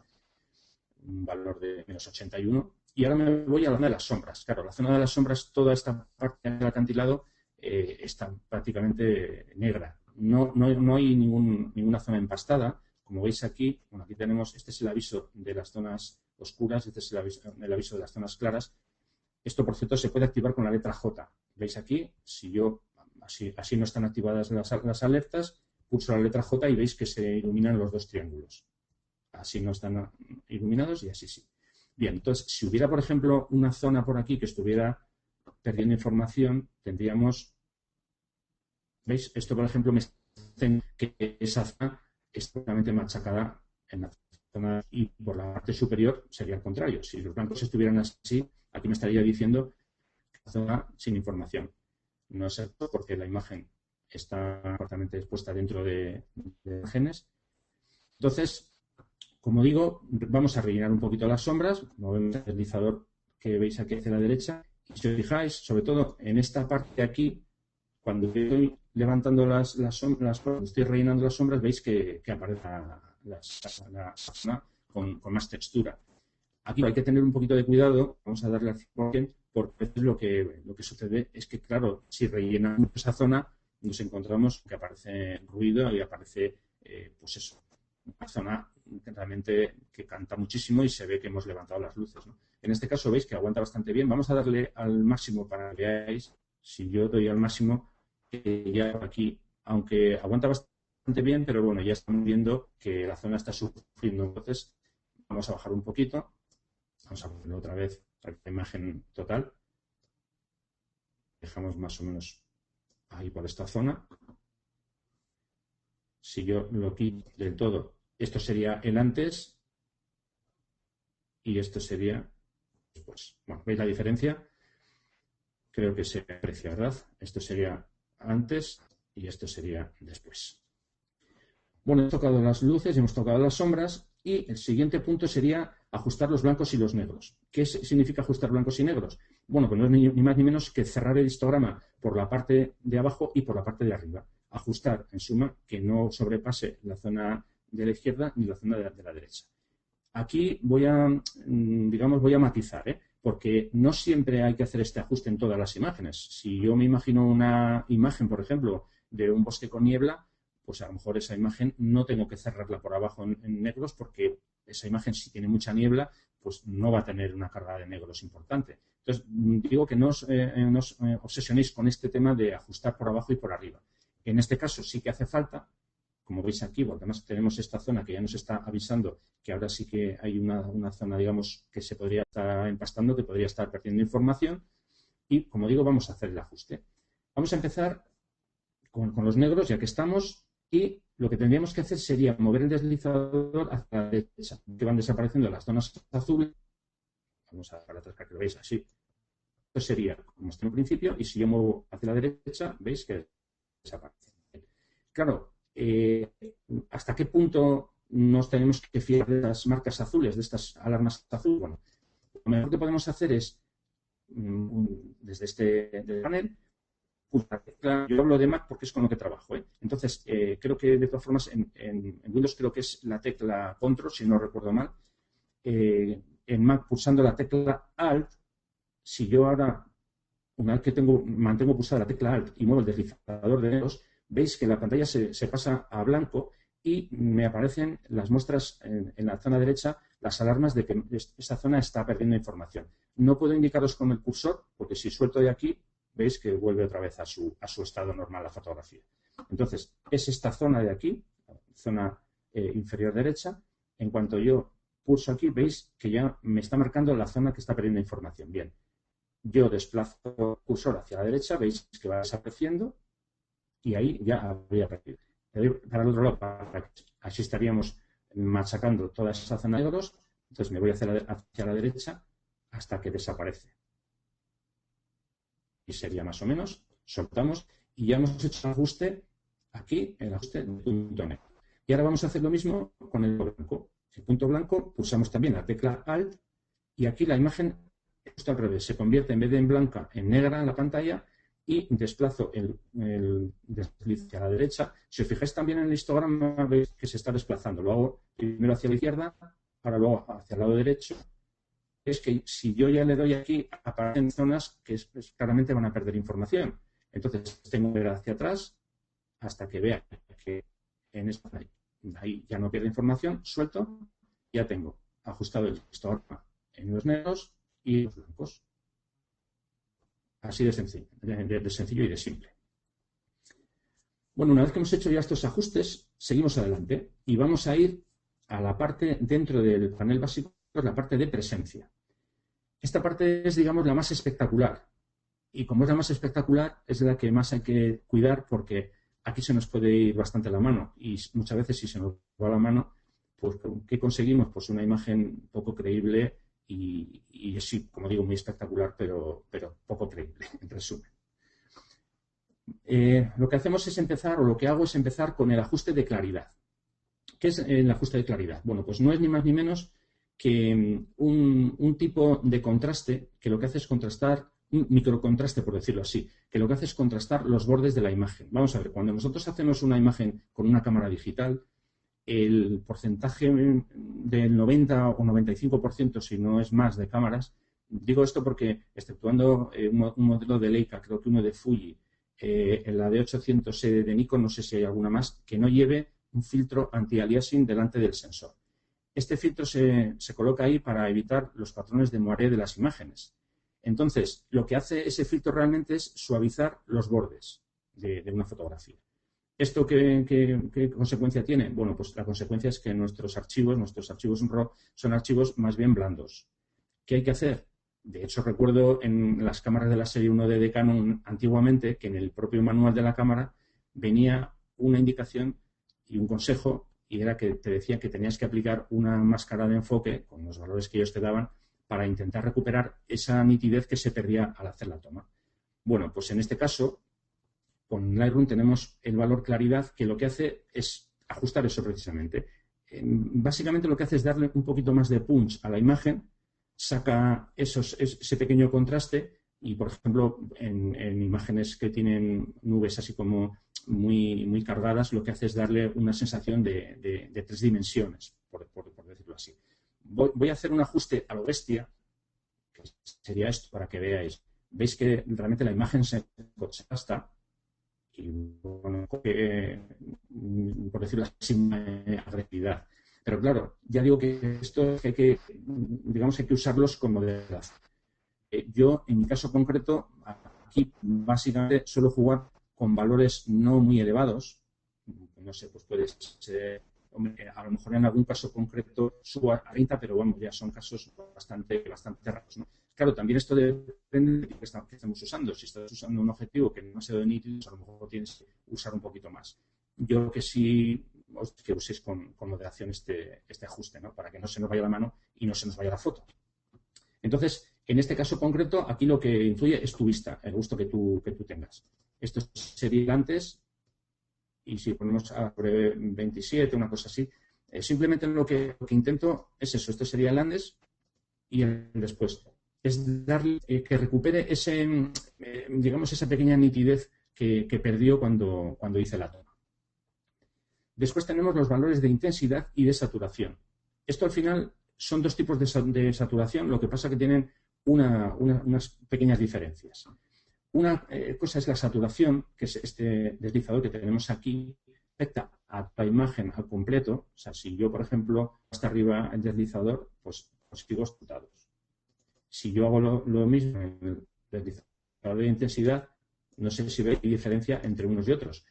Un valor de menos 81. Y ahora me voy a la zona de las sombras. Claro, la zona de las sombras, toda esta parte del acantilado está prácticamente negra. No hay ninguna zona empastada. Como veis aquí, bueno, aquí tenemos, este es el aviso de las zonas oscuras, este es el aviso de las zonas claras. Esto, por cierto, se puede activar con la letra J. ¿Veis aquí? Si yo, así no están activadas las alertas, pulso la letra J y veis que se iluminan los dos triángulos. Así no están iluminados y así sí. Bien, entonces, si hubiera, por ejemplo, una zona por aquí que estuviera perdiendo información, tendríamos, ¿veis? Esto, por ejemplo, me dice que esa zona está totalmente machacada en la y por la parte superior sería al contrario. Si los blancos estuvieran así, aquí me estaría diciendo zona sin información. No es cierto porque la imagen está correctamente expuesta dentro de imágenes. Entonces, como digo, vamos a rellenar un poquito las sombras. Como vemos el deslizador que veis aquí hacia la derecha. Y si os fijáis, sobre todo en esta parte de aquí, cuando estoy levantando las sombras, cuando estoy rellenando las sombras, veis que aparece la zona con más textura. Aquí hay que tener un poquito de cuidado, vamos a darle al 100%, porque lo que sucede es que, claro, si rellenamos esa zona, nos encontramos que aparece ruido y aparece, pues eso, una zona realmente que canta muchísimo y se ve que hemos levantado las luces, ¿no? En este caso veis que aguanta bastante bien. Vamos a darle al máximo para que veáis. Si yo doy al máximo, ya aquí, aunque aguanta bastante bien, pero bueno, ya estamos viendo que la zona está sufriendo. Entonces, vamos a bajar un poquito. Vamos a poner otra vez la imagen total. Dejamos más o menos ahí por esta zona. Si yo lo quito del todo, esto sería el antes y esto sería después. Bueno, ¿veis la diferencia? Creo que se aprecia, ¿verdad? Esto sería antes y esto sería después. Bueno, hemos tocado las luces, hemos tocado las sombras y el siguiente punto sería ajustar los blancos y los negros. ¿Qué significa ajustar blancos y negros? Bueno, pues no es ni más ni menos que cerrar el histograma por la parte de abajo y por la parte de arriba. Ajustar, en suma, que no sobrepase la zona de la izquierda ni la zona de la derecha. Aquí voy a matizar, porque no siempre hay que hacer este ajuste en todas las imágenes. Si yo me imagino una imagen, por ejemplo, de un bosque con niebla, pues a lo mejor esa imagen no tengo que cerrarla por abajo en negros porque esa imagen, si tiene mucha niebla, pues no va a tener una carga de negros importante. Entonces, digo que no os obsesionéis con este tema de ajustar por abajo y por arriba. En este caso sí que hace falta, como veis aquí, porque además tenemos esta zona que ya nos está avisando que ahora sí que hay una zona, digamos, que se podría estar empastando, que podría estar perdiendo información. Y, como digo, vamos a hacer el ajuste. Vamos a empezar con los negros, ya que estamos, y lo que tendríamos que hacer sería mover el deslizador hacia la derecha, que van desapareciendo las zonas azules. Vamos a dar para atrás para que lo veáis así. Esto sería como está en el principio, y si yo muevo hacia la derecha, veis que desaparece. Claro, ¿hasta qué punto nos tenemos que fiar de las marcas azules, de estas alarmas azules? Bueno, lo mejor que podemos hacer es, desde este panel, yo hablo de Mac porque es con lo que trabajo, Entonces, creo que de todas formas en Windows creo que es la tecla Control, si no recuerdo mal. En Mac, pulsando la tecla Alt, si yo ahora, una vez que mantengo pulsada la tecla Alt y muevo el deslizador de negros, veis que la pantalla se pasa a blanco y me aparecen las muestras en la zona derecha, las alarmas de que esta zona está perdiendo información. No puedo indicaros con el cursor, porque si suelto de aquí, veis que vuelve otra vez a su estado normal la fotografía. Entonces, es esta zona de aquí, zona inferior derecha. En cuanto yo pulso aquí, veis que ya me está marcando la zona que está perdiendo información. Bien, yo desplazo el cursor hacia la derecha, veis que va desapareciendo y ahí ya habría perdido. Para el otro lado, así estaríamos machacando toda esa zona de negros. Entonces me voy hacia la derecha hasta que desaparece. Y sería más o menos, soltamos y ya hemos hecho el ajuste aquí, el ajuste del punto negro. Y ahora vamos a hacer lo mismo con el blanco. El punto blanco, pulsamos también la tecla Alt y aquí la imagen está al revés, se convierte en vez de en blanca en negra en la pantalla y desplazo el desliz hacia la derecha. Si os fijáis también en el histograma, veis que se está desplazando. Lo hago primero hacia la izquierda, ahora luego hacia el lado derecho. Es que si yo ya le doy aquí, aparecen zonas que claramente van a perder información. Entonces tengo que ir hacia atrás hasta que vea que en esta ahí ya no pierde información, suelto, ya tengo ajustado el histograma en los negros y los blancos. Así de sencillo, de sencillo y de simple. Bueno, una vez que hemos hecho ya estos ajustes, seguimos adelante y vamos a ir a la parte dentro del panel básico, la parte de presencia. Esta parte es, digamos, la más espectacular. Y como es la más espectacular, es la que más hay que cuidar porque aquí se nos puede ir bastante la mano. Y muchas veces, si se nos va la mano, pues, ¿qué conseguimos? Pues una imagen poco creíble y sí, como digo, muy espectacular, pero poco creíble, en resumen. Lo que hacemos es empezar, o lo que hago es empezar con el ajuste de claridad. ¿Qué es el ajuste de claridad? Bueno, pues no es ni más ni menos que un tipo de contraste que lo que hace es contrastar, un microcontraste, por decirlo así, que lo que hace es contrastar los bordes de la imagen. Vamos a ver, cuando nosotros hacemos una imagen con una cámara digital, el porcentaje del 90 o 95%, si no es más, de cámaras, digo esto porque, exceptuando un modelo de Leica, creo que uno de Fuji, en la de 800 de Nikon, no sé si hay alguna más, que no lleve un filtro anti-aliasing delante del sensor. Este filtro se coloca ahí para evitar los patrones de moiré de las imágenes. Entonces, lo que hace ese filtro realmente es suavizar los bordes de una fotografía. ¿Esto qué consecuencia tiene? Bueno, pues la consecuencia es que nuestros archivos RAW son archivos más bien blandos. ¿Qué hay que hacer? De hecho, recuerdo en las cámaras de la serie 1D de Canon antiguamente que en el propio manual de la cámara venía una indicación y un consejo, y era que te decía que tenías que aplicar una máscara de enfoque con los valores que ellos te daban para intentar recuperar esa nitidez que se perdía al hacer la toma. Bueno, pues en este caso, con Lightroom tenemos el valor claridad, que lo que hace es ajustar eso precisamente. Básicamente lo que hace es darle un poquito más de punch a la imagen, saca ese pequeño contraste y, por ejemplo, en imágenes que tienen nubes así como muy cargadas, lo que hace es darle una sensación de 3 dimensiones, por decirlo así. Voy a hacer un ajuste a lo bestia, que sería esto, para que veáis. Veis que realmente la imagen se contrasta y, bueno, por decirlo así, agresividad. Pero claro, ya digo que esto hay que usarlos con moderación. Yo, en mi caso concreto, aquí básicamente suelo jugar con valores no muy elevados. No sé, pues puede ser, a lo mejor en algún caso concreto subo a 30, pero bueno, ya son casos bastante raros, ¿no? Claro, también esto depende de qué estamos usando. Si estás usando un objetivo que no ha sido nítido, a lo mejor tienes que usar un poquito más. Yo que sí que uséis con moderación este ajuste, ¿no? Para que no se nos vaya la mano y no se nos vaya la foto. Entonces, en este caso concreto, aquí lo que influye es tu vista, el gusto que tú tengas. Esto sería el antes, y si ponemos a 27, una cosa así, simplemente lo que intento es eso. Esto sería el antes y el después. Es darle que recupere esa pequeña nitidez que perdió cuando hice la toma. Después tenemos los valores de intensidad y de saturación. Esto al final son dos tipos de saturación, lo que pasa que tienen unas pequeñas diferencias. Una cosa es la saturación, que es este deslizador que tenemos aquí, afecta a la imagen al completo. O sea, si yo, por ejemplo, hasta arriba el deslizador, pues consigo resultados. Si yo hago lo mismo en el deslizador de intensidad, no sé si veis diferencia entre unos y otros.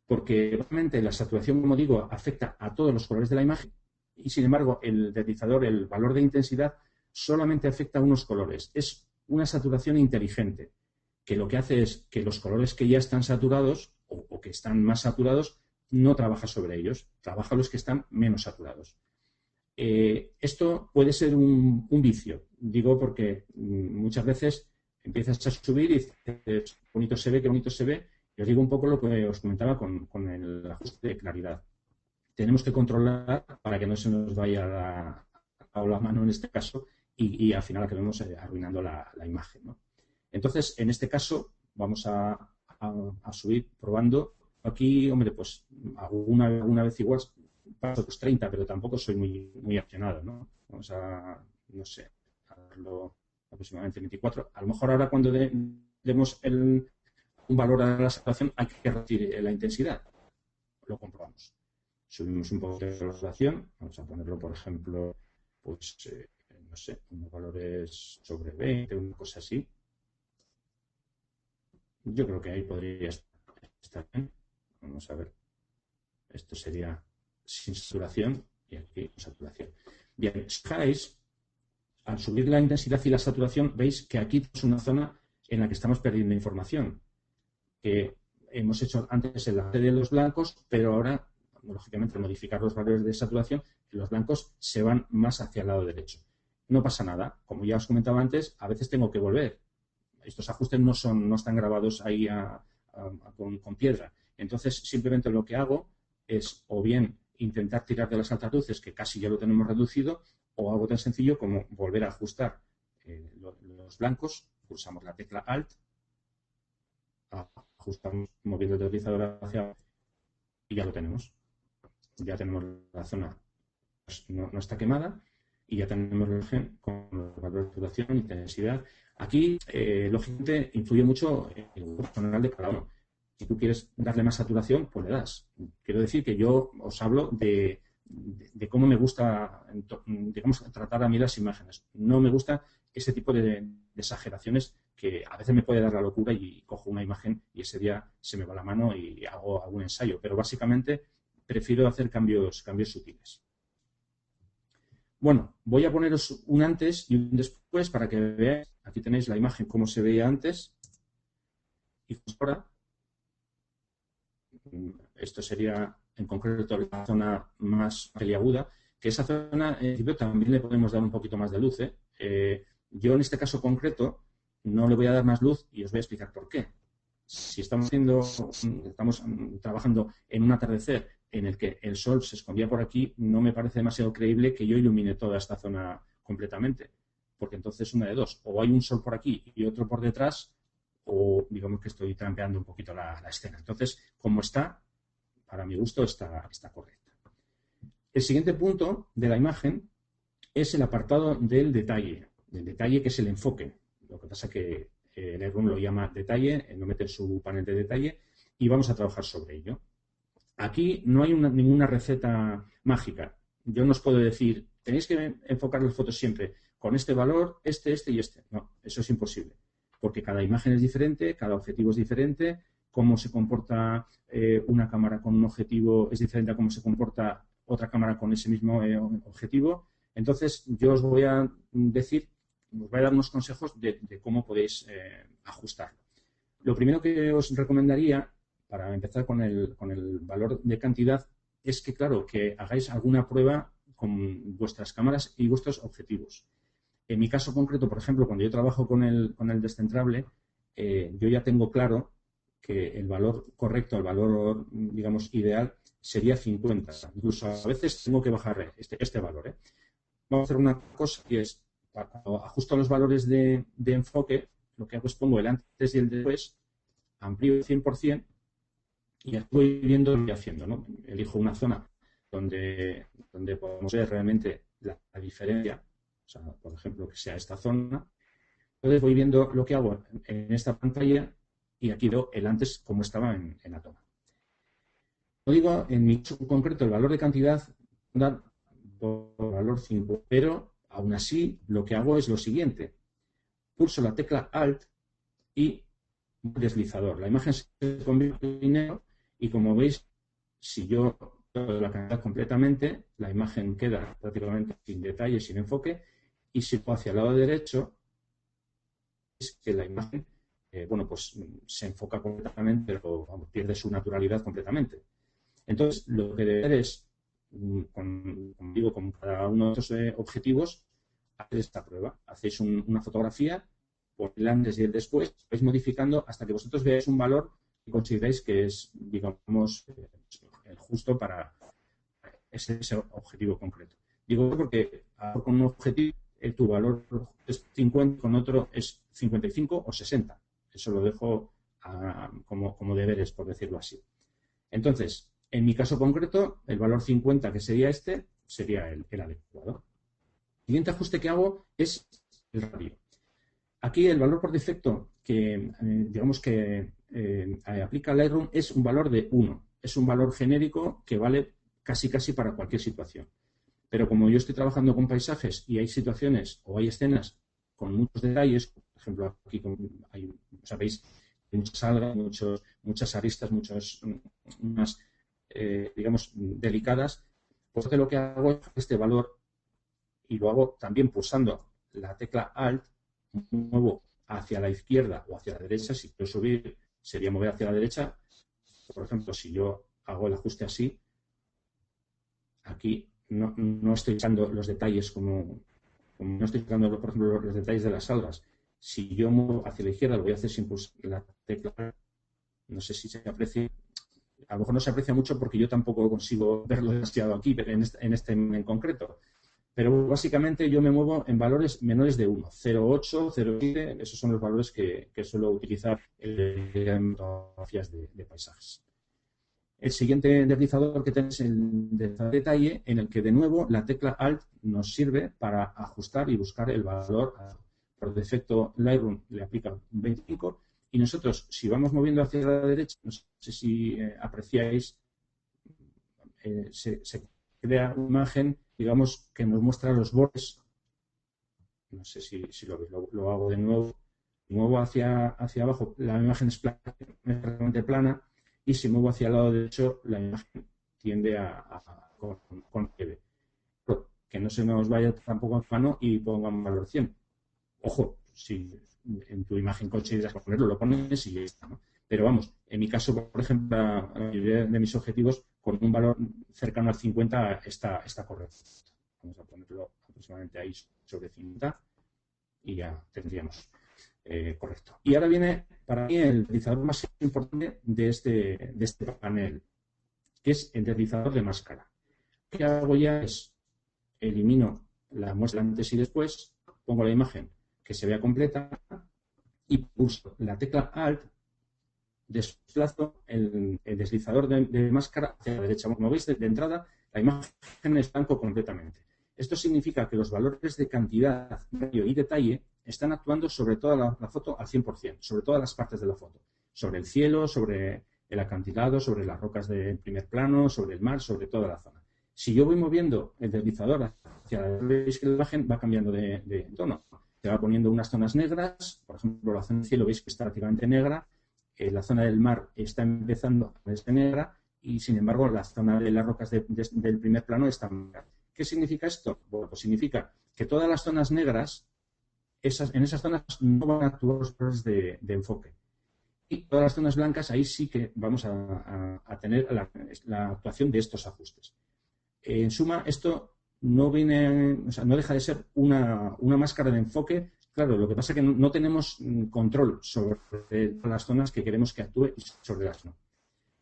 Porque realmente la saturación, como digo, afecta a todos los colores de la imagen y, sin embargo, el deslizador, el valor de intensidad, solamente afecta a unos colores. Es una saturación inteligente, que lo que hace es que los colores que ya están saturados o que están más saturados no trabaja sobre ellos, trabaja los que están menos saturados. Esto puede ser un vicio, digo porque muchas veces empiezas a subir y dices, bonito se ve, qué bonito se ve. Y os digo un poco lo que os comentaba con el ajuste de claridad. Tenemos que controlar para que no se nos vaya la mano en este caso y al final acabemos arruinando la imagen, ¿no? Entonces, en este caso, vamos a subir probando. Aquí, hombre, pues alguna vez igual paso los 30, pero tampoco soy muy aficionado, ¿no? Vamos a, no sé, a darlo aproximadamente 24. A lo mejor ahora cuando demos un valor a la saturación hay que reducir la intensidad. Lo comprobamos. Subimos un poco de saturación. Vamos a ponerlo, por ejemplo, pues, no sé, unos valores sobre 20, una cosa así. Yo creo que ahí podría estar bien. Vamos a ver. Esto sería sin saturación y aquí saturación. Bien, si fijáis, al subir la intensidad y la saturación, veis que aquí es una zona en la que estamos perdiendo información. Que hemos hecho antes el arte de los blancos, pero ahora lógicamente, modificar los valores de saturación, y los blancos se van más hacia el lado derecho. No pasa nada. Como ya os comentaba antes, a veces tengo que volver. Estos ajustes no están grabados ahí con piedra. Entonces, simplemente lo que hago es o bien intentar tirar de las altas luces, que casi ya lo tenemos reducido, o algo tan sencillo como volver a ajustar los blancos. Pulsamos la tecla Alt, ajustamos moviendo el deslizador hacia abajo y ya lo tenemos. Ya tenemos la zona, no está quemada, y ya tenemos la imagen con los valores de saturación, intensidad. Aquí, lógicamente, influye mucho el gusto personal de cada uno. Si tú quieres darle más saturación, pues le das. Quiero decir que yo os hablo de cómo me gusta, digamos, tratar a mí las imágenes. No me gusta ese tipo de exageraciones que a veces me puede dar la locura y cojo una imagen y ese día se me va la mano y hago algún ensayo. Pero básicamente prefiero hacer cambios sutiles. Bueno, voy a poneros un antes y un después para que veáis. Aquí tenéis la imagen como se veía antes y ahora. Esto sería en concreto la zona más peliaguda, que esa zona en principio también le podemos dar un poquito más de luz. Yo en este caso concreto no le voy a dar más luz y os voy a explicar por qué. Si estamos trabajando en un atardecer en el que el sol se escondía por aquí, no me parece demasiado creíble que yo ilumine toda esta zona completamente, porque entonces una de dos, o hay un sol por aquí y otro por detrás, o digamos que estoy trampeando un poquito la escena. Entonces, como está, para mi gusto está correcta. El siguiente punto de la imagen es el apartado del detalle que es el enfoque. Lo que pasa es que Lightroom lo llama detalle, lo mete en su panel de detalle y vamos a trabajar sobre ello. Aquí no hay ninguna receta mágica. Yo no os puedo decir, tenéis que enfocar las fotos siempre con este valor, este y este. No, eso es imposible, porque cada imagen es diferente, cada objetivo es diferente, cómo se comporta una cámara con un objetivo es diferente a cómo se comporta otra cámara con ese mismo objetivo. Entonces, yo os voy a decir, os voy a dar unos consejos de cómo podéis ajustarlo. Lo primero que os recomendaría, para empezar con el valor de cantidad, es que, claro, que hagáis alguna prueba con vuestras cámaras y vuestros objetivos. En mi caso concreto, por ejemplo, cuando yo trabajo con el descentrable, yo ya tengo claro que el valor correcto, el valor, digamos, ideal, sería 50. Incluso a veces tengo que bajar este valor. Vamos a hacer una cosa que es, cuando ajusto los valores de enfoque, lo que hago es pongo el antes y el después, amplío el 100% y estoy viendo lo que estoy haciendo, ¿no? Elijo una zona donde podemos ver realmente la diferencia, o sea, por ejemplo, que sea esta zona. Entonces voy viendo lo que hago en esta pantalla y aquí veo el antes como estaba en la toma. Como digo, en mi caso concreto, el valor de cantidad da por valor 5, pero aún así lo que hago es lo siguiente. Pulso la tecla Alt y deslizador. La imagen se convierte en negro y como veis, si yo doy la cantidad completamente, la imagen queda prácticamente sin detalle, sin enfoque, y si va hacia el lado derecho, es que la imagen, bueno, pues se enfoca completamente, pero pierde su naturalidad completamente. Entonces, lo que debe hacer es, con cada uno de estos objetivos, hacer esta prueba. Hacéis una fotografía, por el antes y el después, vais modificando hasta que vosotros veáis un valor que consideráis que es, digamos, el justo para ese objetivo concreto. Digo porque con un objetivo tu valor es 50, con otro es 55 o 60. Eso lo dejo como deberes, por decirlo así. Entonces, en mi caso concreto, el valor 50, que sería este, sería el adecuado. El siguiente ajuste que hago es el radio. Aquí el valor por defecto que, digamos que aplica Lightroom es un valor de 1. Es un valor genérico que vale casi para cualquier situación. Pero como yo estoy trabajando con paisajes y hay situaciones o hay escenas con muchos detalles, por ejemplo, aquí hay, sabéis, muchas algas, muchas aristas, unas, digamos, delicadas, pues lo que hago es este valor y lo hago también pulsando la tecla Alt, muevo hacia la izquierda o hacia la derecha. Si quiero subir, sería mover hacia la derecha. Por ejemplo, si yo hago el ajuste así, aquí no estoy usando los detalles como no estoy usando, por ejemplo, los detalles de las algas. Si yo muevo hacia la izquierda, lo voy a hacer sin pulsar la tecla. No sé si se aprecia. A lo mejor no se aprecia mucho porque yo tampoco consigo verlo demasiado aquí, pero en este en concreto. Pero básicamente yo me muevo en valores menores de 1, 0,8, 0,7, esos son los valores que suelo utilizar en fotografías de paisajes. El siguiente deslizador que tenemos es el deslizador de detalle, en el que de nuevo la tecla Alt nos sirve para ajustar y buscar el valor. Por defecto Lightroom le aplica un 25 y nosotros, si vamos moviendo hacia la derecha, no sé si apreciáis, se crea una imagen, digamos, que nos muestra los bordes. No sé si lo veis, lo hago de nuevo. Muevo hacia abajo, la imagen es prácticamente plana, y si muevo hacia el lado derecho, la imagen tiende con relieve. Que no se nos vaya tampoco a mano y pongamos valor 100. Ojo, si en tu imagen consideras ponerlo, lo pones y ya está, ¿no? Pero vamos, en mi caso, por ejemplo, la mayoría de mis objetivos, con un valor cercano al 50 está correcto. Vamos a ponerlo aproximadamente ahí sobre 50 y ya tendríamos correcto. Y ahora viene para mí el deslizador más importante de este panel, que es el deslizador de máscara. Lo que hago ya es elimino la muestra antes y después, pongo la imagen que se vea completa y pulso la tecla Alt, desplazo el deslizador de máscara hacia la derecha. Como veis, de entrada la imagen es blanco completamente. Esto significa que los valores de cantidad, radio y detalle están actuando sobre toda la foto al 100%, sobre todas las partes de la foto. Sobre el cielo, sobre el acantilado, sobre las rocas del primer plano, sobre el mar, sobre toda la zona. Si yo voy moviendo el deslizador hacia la derecha, veis que la imagen va cambiando de tono. Se va poniendo unas zonas negras, por ejemplo, la zona del cielo veis que está prácticamente negra, la zona del mar está empezando a ponerse negra y, sin embargo, la zona de las rocas del primer plano está negra. ¿Qué significa esto? Bueno, pues significa que todas las zonas negras, en esas zonas no van a actuar los valores de enfoque. Y todas las zonas blancas, ahí sí que vamos a tener la actuación de estos ajustes. En suma, esto no deja de ser una máscara de enfoque. Claro, lo que pasa es que no tenemos control sobre las zonas que queremos que actúe y sobre las no.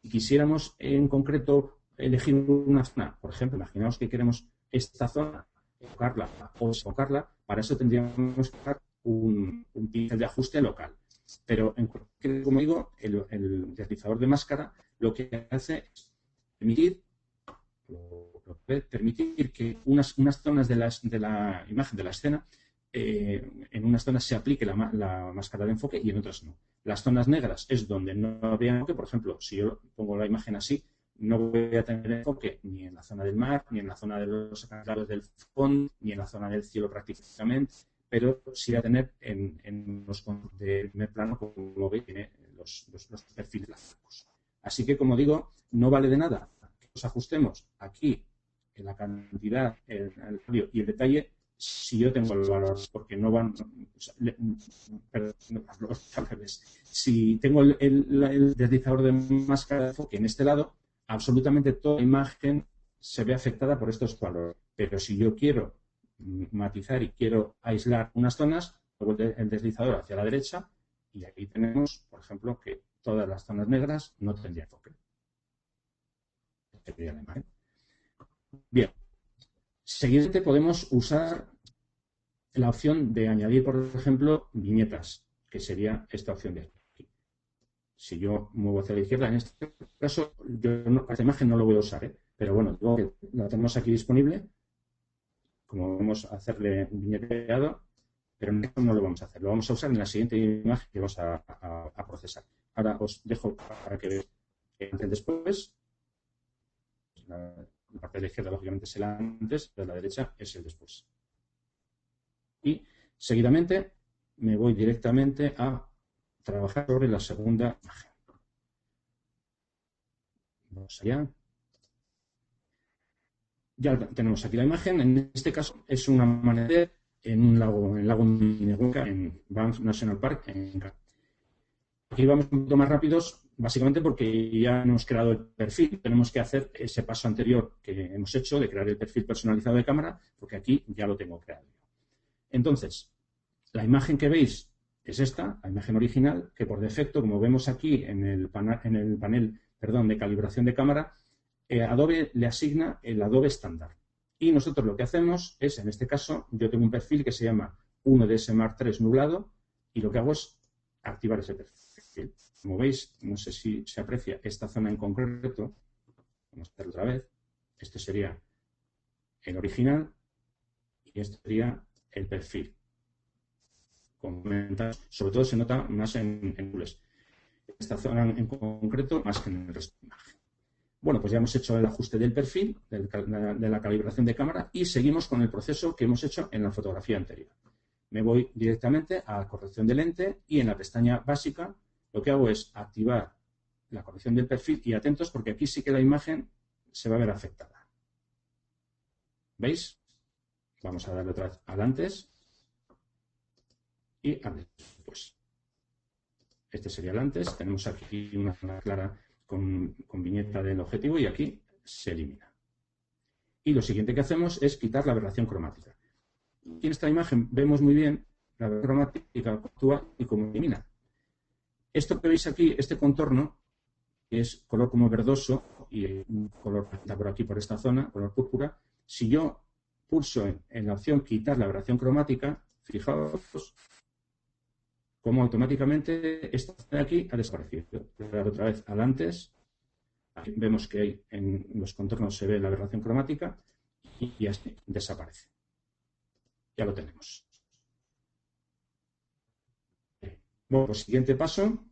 Y quisiéramos en concreto elegir una zona, por ejemplo, imaginaos que queremos esta zona, enfocarla o desenfocarla, para eso tendríamos que usar un pincel de ajuste local. Pero, como digo, el deslizador de máscara lo que hace es permitir que unas zonas de la imagen, de la escena, en unas zonas se aplique la máscara de enfoque y en otras no. Las zonas negras es donde no habría enfoque. Por ejemplo, si yo pongo la imagen así, no voy a tener enfoque ni en la zona del mar, ni en la zona de los acantilados del fondo, ni en la zona del cielo prácticamente, pero sí voy a tener en los de primer plano, como veis, tiene los perfiles blancos. Así que, como digo, no vale de nada que nos ajustemos aquí en la cantidad, el radio y el detalle, si yo tengo el valor, porque no van... Si tengo el deslizador de máscara de enfoque en este lado, absolutamente toda la imagen se ve afectada por estos valores. Pero si yo quiero matizar y quiero aislar unas zonas, luego el deslizador hacia la derecha y aquí tenemos, por ejemplo, que todas las zonas negras no tendrían enfoque. Sería la imagen. Bien. Seguidamente podemos usar la opción de añadir, por ejemplo, viñetas, que sería esta opción de aquí. Si yo muevo hacia la izquierda, en este caso, esta imagen no lo voy a usar, pero bueno, la tenemos aquí disponible. Como vamos a hacerle un viñeteado, pero no lo vamos a hacer. Lo vamos a usar en la siguiente imagen que vamos a procesar. Ahora os dejo para que veáis antes y después. La parte de la izquierda, lógicamente, es el antes, de la derecha es el después. Y seguidamente me voy directamente a trabajar sobre la segunda imagen. Vamos allá. Ya tenemos aquí la imagen. En este caso es un amanecer en un lago, en el lago Minnetonka, en Banff National Park. Aquí vamos un poquito más rápidos. básicamente porque ya hemos creado el perfil. Tenemos que hacer ese paso anterior que hemos hecho de crear el perfil personalizado de cámara, porque aquí ya lo tengo creado. Entonces, la imagen que veis es esta, la imagen original, que por defecto, como vemos aquí en el panel de calibración de cámara, Adobe le asigna el Adobe estándar. Y nosotros lo que hacemos es, en este caso, yo tengo un perfil que se llama 1DS Mark III nublado, y lo que hago es activar ese perfil. Como veis, no sé si se aprecia esta zona en concreto. Vamos a hacerlo otra vez. Este sería el original y este sería el perfil. Sobre todo se nota más en nules. Esta zona en concreto más que en el resto de la imagen. Bueno, pues ya hemos hecho el ajuste del perfil, de la calibración de cámara, y seguimos con el proceso que hemos hecho en la fotografía anterior. Me voy directamente a corrección de lente y en la pestaña básica lo que hago es activar la corrección del perfil y atentos porque aquí sí que la imagen se va a ver afectada. ¿Veis? Vamos a darle otra vez al antes y al después. Este sería el antes. Tenemos aquí una zona clara con viñeta del objetivo y aquí se elimina. Y lo siguiente que hacemos es quitar la aberración cromática. Y en esta imagen vemos muy bien la aberración cromática actúa y cómo elimina. Esto que veis aquí, este contorno, que es color como verdoso y un color por aquí, por esta zona, color púrpura, si yo pulso en la opción quitar la aberración cromática, fijaos cómo automáticamente esta zona de aquí ha desaparecido. Voy a dar otra vez al antes. Aquí vemos que hay en los contornos se ve la aberración cromática y ya desaparece. Ya lo tenemos. Bueno, pues siguiente paso,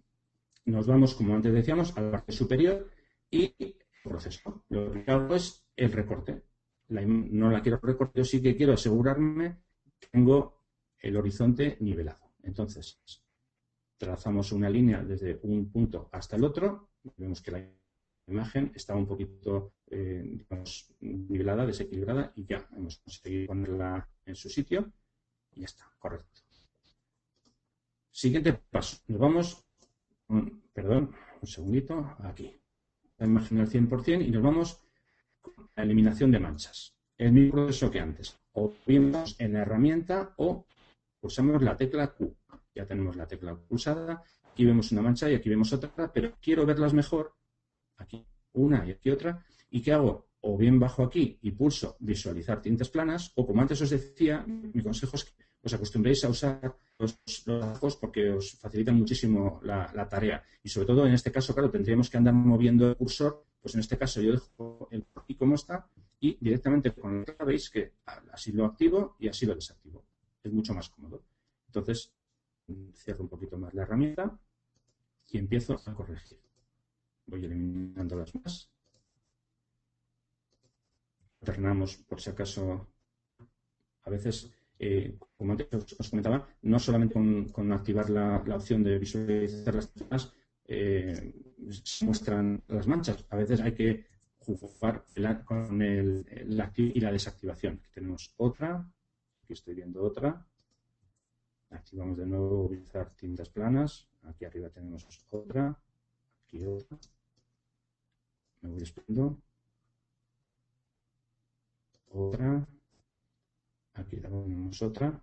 nos vamos, como antes decíamos, a la parte superior y el proceso. Lo que hago es el recorte. No la quiero recortar, yo sí que quiero asegurarme que tengo el horizonte nivelado. Entonces, trazamos una línea desde un punto hasta el otro. Vemos que la imagen está un poquito digamos, nivelada, desequilibrada y ya hemos conseguido ponerla en su sitio y ya está, correcto. Siguiente paso, nos vamos, perdón, un segundito, aquí, la imagen al 100% y nos vamos con la eliminación de manchas. El mismo proceso que antes, o bien vamos en la herramienta o pulsamos la tecla Q. Ya tenemos la tecla pulsada, aquí vemos una mancha y aquí vemos otra, pero quiero verlas mejor, aquí una y aquí otra, ¿y qué hago? O bien bajo aquí y pulso visualizar tintes planas, o como antes os decía, mi consejo es que os acostumbréis a usar los ajos porque os facilitan muchísimo la tarea. Y sobre todo en este caso, claro, tendríamos que andar moviendo el cursor, pues en este caso yo dejo el aquí como está y directamente con la veis que así lo activo y así lo desactivo. Es mucho más cómodo. Entonces, cierro un poquito más la herramienta y empiezo a corregir. Voy eliminando las más. Alternamos, por si acaso, a veces, como antes os comentaba, no solamente con activar la opción de visualizar las zonas, se muestran las manchas. A veces hay que jugar con la activación y la desactivación. Aquí tenemos otra, aquí estoy viendo otra. Activamos de nuevo utilizar tintas planas. Aquí arriba tenemos otra, aquí otra. Me voy despidiendo. Otra. Aquí tenemos otra.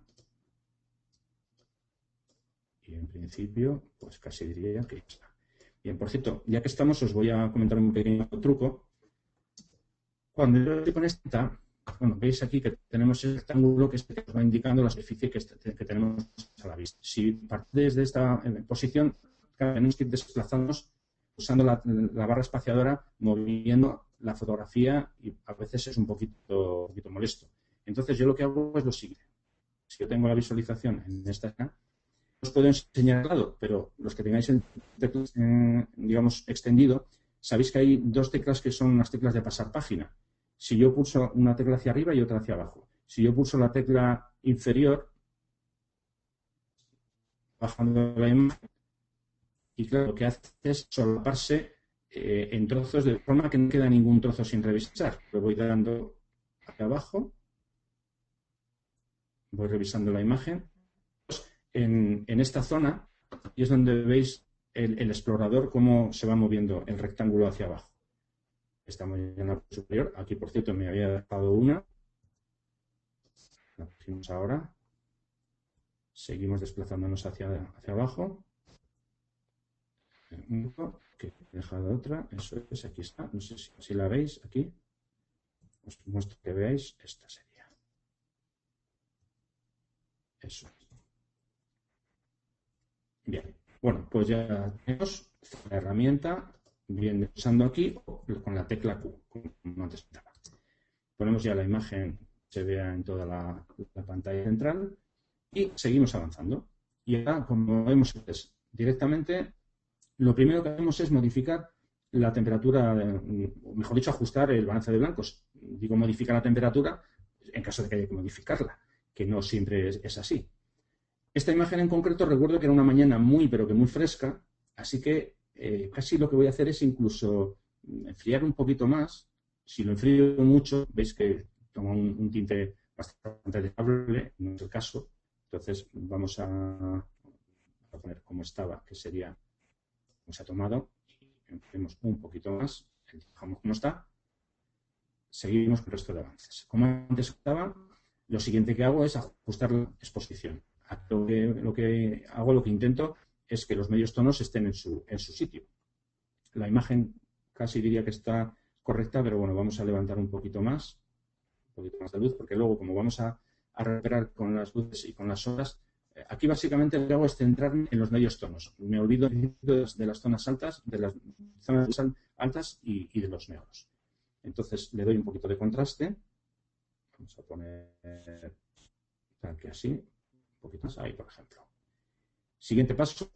Y en principio, pues casi diría que ya está. Bien, por cierto, ya que estamos, os voy a comentar un pequeño truco. Cuando yo estoy con esta, bueno, veis aquí que tenemos el rectángulo que nos va indicando la superficie que tenemos a la vista. Si partís de esta posición, tenemos que ir desplazándonos usando la barra espaciadora, moviendo la fotografía y a veces es un poquito molesto. Entonces yo lo que hago es lo siguiente. Si yo tengo la visualización en esta escena, os puedo enseñar al lado, pero los que tengáis el teclado, digamos, extendido, sabéis que hay dos teclas que son las teclas de pasar página. Si yo pulso una tecla hacia arriba y otra hacia abajo. Si yo pulso la tecla inferior, bajando la imagen, y claro, lo que hace es solaparse en trozos de forma que no queda ningún trozo sin revisar. Lo voy dando hacia abajo, voy revisando la imagen. En esta zona, y es donde veis el explorador cómo se va moviendo el rectángulo hacia abajo. Estamos en la superior. Aquí, por cierto, me había dejado una. La pusimos ahora. Seguimos desplazándonos hacia abajo. Que he dejado otra. Eso es, aquí está. No sé si la veis aquí. Os muestro que veáis. Esta sería. Eso. Bien. Bueno, pues ya tenemos la herramienta bien usando aquí con la tecla Q, como antes estaba. Ponemos ya la imagen, se vea en toda la pantalla central y seguimos avanzando. Y ahora, como vemos antes, directamente lo primero que hacemos es modificar la temperatura, o mejor dicho, ajustar el balance de blancos. Digo modificar la temperatura en caso de que haya que modificarla, que no siempre es así. Esta imagen en concreto recuerdo que era una mañana pero que muy fresca, así que casi lo que voy a hacer es incluso enfriar un poquito más. Si lo enfrío mucho, veis que toma un tinte bastante desagradable, no es el caso. Entonces vamos a poner como estaba, que sería como se ha tomado, y enfriamos un poquito más, dejamos como está, seguimos con el resto de avances. Como antes estaba, lo siguiente que hago es ajustar la exposición. Lo que intento es que los medios tonos estén en su sitio. La imagen casi diría que está correcta, pero bueno, vamos a levantar un poquito más de luz, porque luego, como vamos a recuperar con las luces y con las sombras, aquí básicamente lo que hago es centrarme en los medios tonos. Me olvido de las zonas altas, y de los negros. Entonces le doy un poquito de contraste. Vamos a poner aquí así, un poquito más ahí, por ejemplo. Siguiente paso,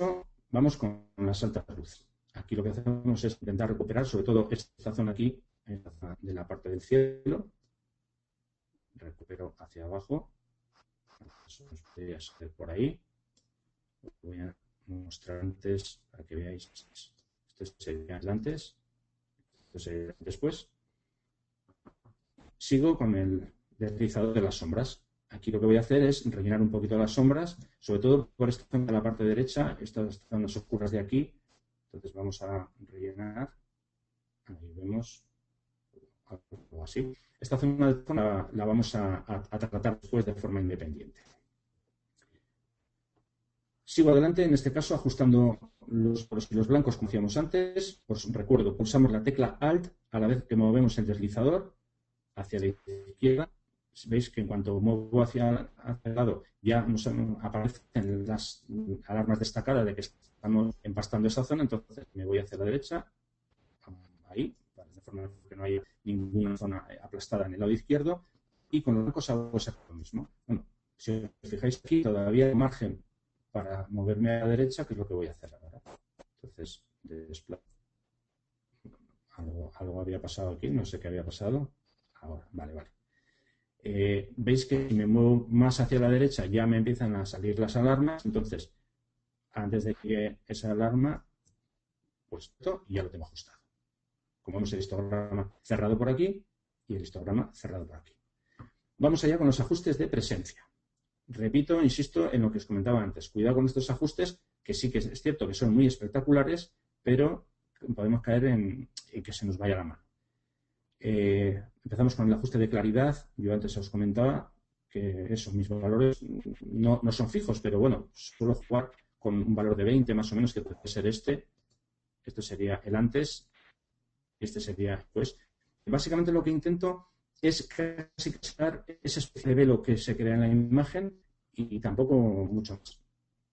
vamos con las altas luces. Aquí lo que hacemos es intentar recuperar, sobre todo esta zona aquí, de la parte del cielo. Recupero hacia abajo. Eso nos podría ser por ahí. Lo voy a mostrar antes para que veáis. Esto sería el antes. Esto sería el después. Sigo con el deslizador de las sombras. Aquí lo que voy a hacer es rellenar un poquito las sombras, sobre todo por esta zona de la parte derecha, estas zonas oscuras de aquí. Entonces vamos a rellenar. Ahí vemos algo así. Esta zona la vamos a tratar después de forma independiente. Sigo adelante, en este caso ajustando los blancos como hacíamos antes. Os recuerdo, pulsamos la tecla Alt a la vez que movemos el deslizador hacia la izquierda. Veis que en cuanto muevo hacia el lado ya nos aparecen las alarmas destacadas de que estamos empastando esa zona, entonces me voy hacia la derecha, ahí, de forma que no haya ninguna zona aplastada en el lado izquierdo, y con los blancos hago exactamente lo mismo. Bueno, si os fijáis aquí, todavía hay margen para moverme a la derecha, que es lo que voy a hacer ahora. Entonces, desplazo. Algo había pasado aquí, no sé qué había pasado. Ahora, vale. Veis que si me muevo más hacia la derecha ya me empiezan a salir las alarmas, entonces antes de que esa alarma, pues esto ya lo tengo ajustado. Como vemos, el histograma cerrado por aquí y el histograma cerrado por aquí. Vamos allá con los ajustes de presencia. Repito, insisto en lo que os comentaba antes. Cuidado con estos ajustes, que sí que es cierto que son muy espectaculares, pero podemos caer en que se nos vaya la mano. Empezamos con el ajuste de claridad. Yo antes os comentaba que esos mismos valores no son fijos, pero bueno, suelo jugar con un valor de 20 más o menos, que puede ser este. Esto sería el antes. Este sería después. Básicamente lo que intento es casi crear esa especie de velo que se crea en la imagen y tampoco mucho más.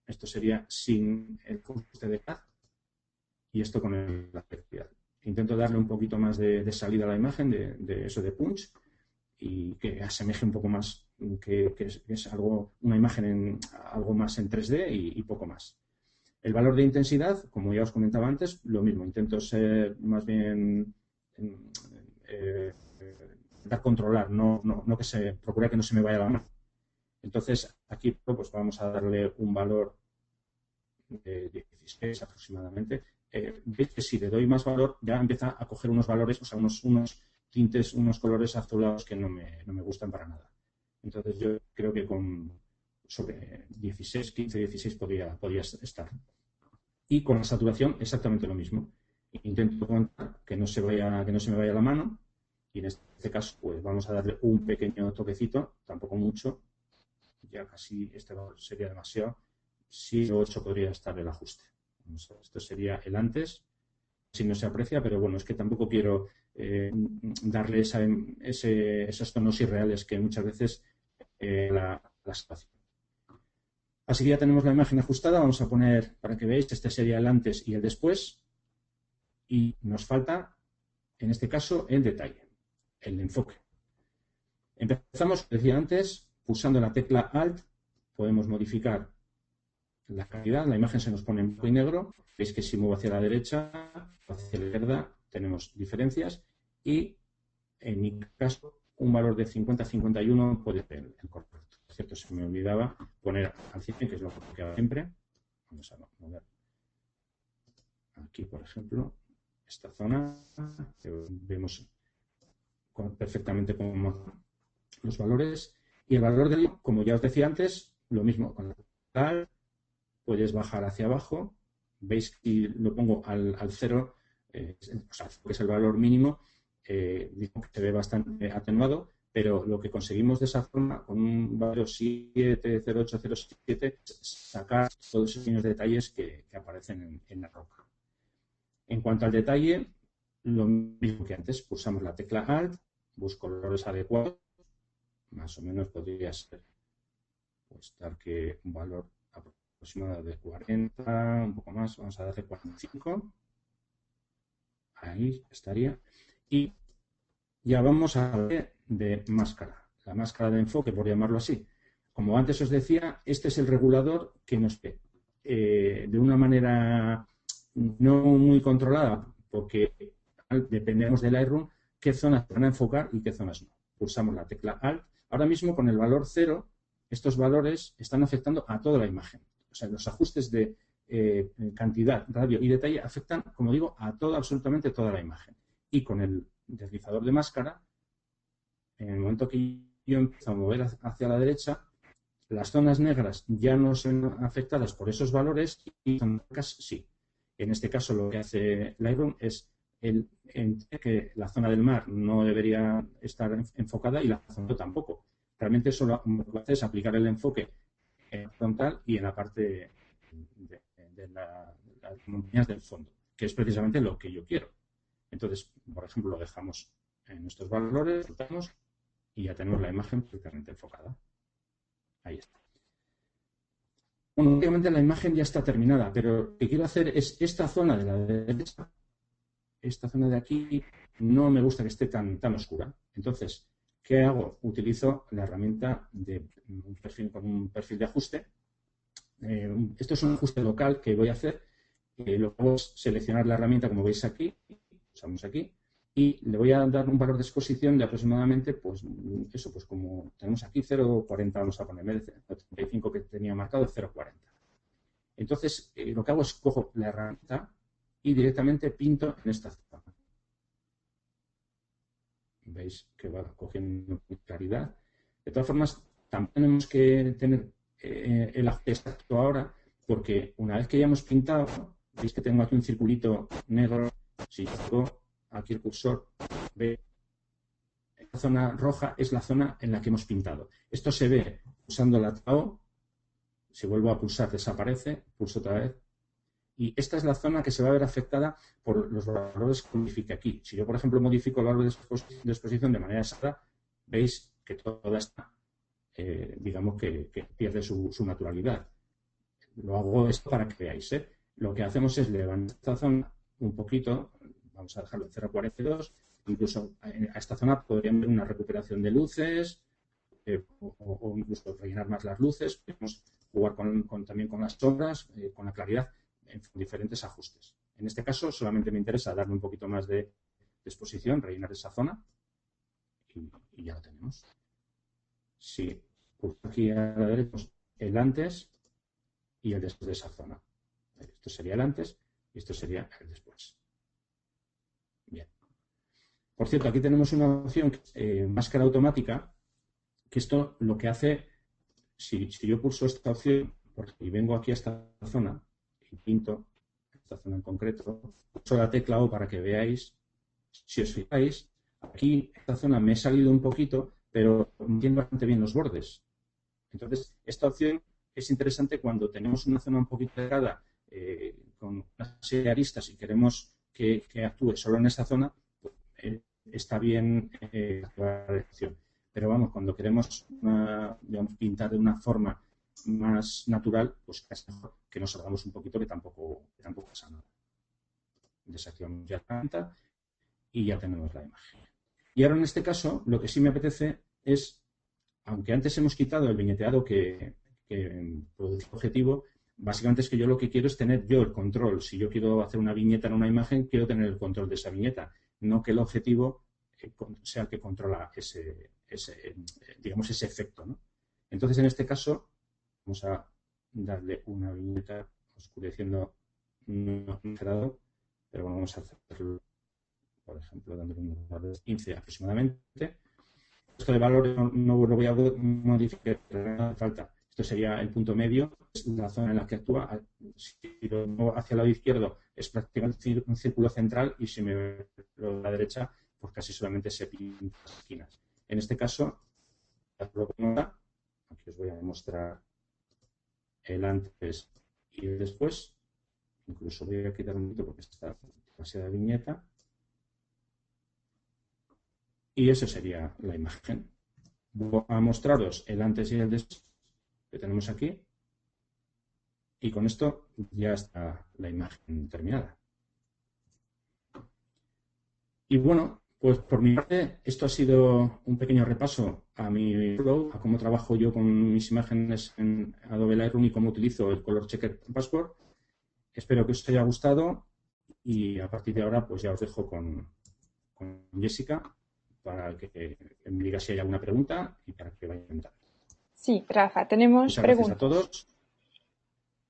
Esto sería sin el ajuste de edad y esto con la efectividad. Intento darle un poquito más de salida a la imagen, de eso de punch, y que asemeje un poco más, que es una imagen algo más en 3D y poco más. El valor de intensidad, como ya os comentaba antes, lo mismo. Intento ser más bien controlar, no procurar que no se me vaya la mano. Entonces, aquí pues vamos a darle un valor de 16 aproximadamente. Veis que si le doy más valor ya empieza a coger unos valores, o sea, unos tintes, unos colores azulados que no me gustan para nada. Entonces yo creo que con sobre 16, 15, 16 podría estar. Y con la saturación exactamente lo mismo. Intento contar que no se me vaya la mano, y en este caso pues vamos a darle un pequeño toquecito, tampoco mucho, ya casi este valor sería demasiado. 7 o 8 podría estar el ajuste. Esto sería el antes, si no se aprecia, pero bueno, es que tampoco quiero darle esos tonos irreales que muchas veces la situación. Así que ya tenemos la imagen ajustada. Vamos a poner, para que veáis, este sería el antes y el después. Y nos falta, en este caso, el detalle, el enfoque. Empezamos, como decía antes, pulsando la tecla Alt. Podemos modificar la calidad. La imagen se nos pone en blanco y negro. Veis que si muevo hacia la derecha o hacia la izquierda tenemos diferencias. Y, en mi caso, un valor de 50-51 puede ser el correcto. Por cierto, se me olvidaba poner al 100, que es lo que hago siempre. Vamos a mover aquí, por ejemplo, esta zona, que vemos perfectamente como los valores. Y el valor del, como ya os decía antes, lo mismo. Con la puedes bajar hacia abajo. Veis que lo pongo al 0, que es el valor mínimo. Digo que se ve bastante atenuado, pero lo que conseguimos de esa forma, con un valor 70807, es sacar todos esos pequeños detalles que aparecen en la roca. En cuanto al detalle, lo mismo que antes, pulsamos la tecla Alt, busco los valores adecuados, más o menos podría ser, pues dar que un valor aproximado de 40, un poco más, vamos a darle 45, ahí estaría, y ya vamos a hablar de máscara, la máscara de enfoque, por llamarlo así. Como antes os decía, este es el regulador que nos ve de una manera no muy controlada, porque dependemos del Lightroom, qué zonas van a enfocar y qué zonas no. Pulsamos la tecla Alt. Ahora mismo, con el valor 0, estos valores están afectando a toda la imagen. O sea, los ajustes de cantidad, radio y detalle afectan, como digo, a absolutamente toda la imagen. Y con el deslizador de máscara, en el momento que yo empiezo a mover hacia la derecha, las zonas negras ya no son afectadas por esos valores y las zonas blancas sí. En este caso, lo que hace Lightroom es que la zona del mar no debería estar enfocada y la zona tampoco. Realmente eso lo que hace es aplicar el enfoque en frontal y en la parte de las montañas del fondo, que es precisamente lo que yo quiero. Entonces, por ejemplo, lo dejamos en nuestros valores, soltamos y ya tenemos la imagen perfectamente enfocada. Ahí está. Bueno, obviamente la imagen ya está terminada, pero lo que quiero hacer es esta zona de la derecha, esta zona de aquí, no me gusta que esté tan oscura. Entonces, ¿qué hago? Utilizo la herramienta de un perfil con un perfil de ajuste. Esto es un ajuste local que voy a hacer. Luego puedo seleccionar la herramienta, como veis aquí, usamos aquí, y le voy a dar un valor de exposición de aproximadamente, pues eso, pues como tenemos aquí 0,40, vamos a poner, en vez de 35 que tenía marcado, 0,40. Entonces, lo que hago es cojo la herramienta y directamente pinto en esta zona. Veis que va cogiendo claridad. De todas formas, también tenemos que tener el ajuste exacto ahora, porque una vez que ya hemos pintado, veis que tengo aquí un circulito negro. Si pongo aquí el cursor, ve, la zona roja es la zona en la que hemos pintado. Esto se ve pulsando la TAO. Si vuelvo a pulsar, desaparece. Pulso otra vez. Y esta es la zona que se va a ver afectada por los valores que modifique aquí. Si yo, por ejemplo, modifico el valor de exposición de manera exacta, veis que toda esta, digamos que pierde su naturalidad. Lo hago esto para que veáis. Lo que hacemos es levantar esta zona un poquito, vamos a dejarlo en 0,42, incluso a esta zona podríamos ver una recuperación de luces o incluso rellenar más las luces. Podemos jugar también con las sombras, con la claridad, en diferentes ajustes. En este caso solamente me interesa darle un poquito más de exposición, rellenar esa zona y ya lo tenemos. Si pulso aquí a la derecha el antes y el después de esa zona. Esto sería el antes y esto sería el después. Bien. Por cierto, aquí tenemos una opción, máscara automática, que esto lo que hace, si yo pulso esta opción y vengo aquí a esta zona y pinto, esta zona en concreto. Uso la tecla O para que veáis, si os fijáis, aquí esta zona me he salido un poquito, pero entiendo bastante bien los bordes. Entonces, esta opción es interesante cuando tenemos una zona un poquito delgada con una serie de aristas y queremos que actúe solo en esa zona, pues, está bien activar la opción. Pero vamos, cuando queremos digamos, pintar de una forma más natural, pues es mejor que nos salgamos un poquito, que tampoco pasa nada. Desactivamos ya la herramienta y ya tenemos la imagen. Y ahora en este caso, lo que sí me apetece es, aunque antes hemos quitado el viñeteado que produce el objetivo, básicamente es que yo lo que quiero es tener yo el control. Si yo quiero hacer una viñeta en una imagen, quiero tener el control de esa viñeta, no que el objetivo sea el que controla digamos, ese efecto, ¿no? Entonces, en este caso, vamos a darle una viñeta oscureciendo un grado, pero vamos a hacerlo, por ejemplo, dándole un valor de 15 aproximadamente. Esto de valor no lo voy a modificar, no hace falta. Esto sería el punto medio, es la zona en la que actúa. Si lo muevo hacia el lado izquierdo es prácticamente un círculo central y si me lo a la derecha, pues casi solamente se pintan las esquinas. En este caso, aquí os voy a mostrar el antes y el después. Incluso voy a quitar un poquito porque está demasiada viñeta. Y eso sería la imagen. Voy a mostraros el antes y el después que tenemos aquí. Y con esto ya está la imagen terminada. Y bueno, pues por mi parte, esto ha sido un pequeño repaso a mi flow, a cómo trabajo yo con mis imágenes en Adobe Lightroom y cómo utilizo el Color Checker Passport. Espero que os haya gustado y a partir de ahora pues ya os dejo con Jessica para que me diga si hay alguna pregunta y para que vaya a intentar. Sí, Rafa, tenemos Muchas preguntas.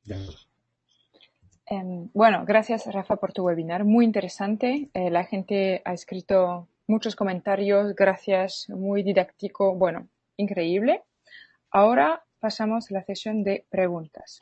Gracias a todos. Bueno, gracias Rafa por tu webinar, muy interesante. La gente ha escrito muchos comentarios, gracias, muy didáctico, bueno, increíble. Ahora pasamos a la sesión de preguntas.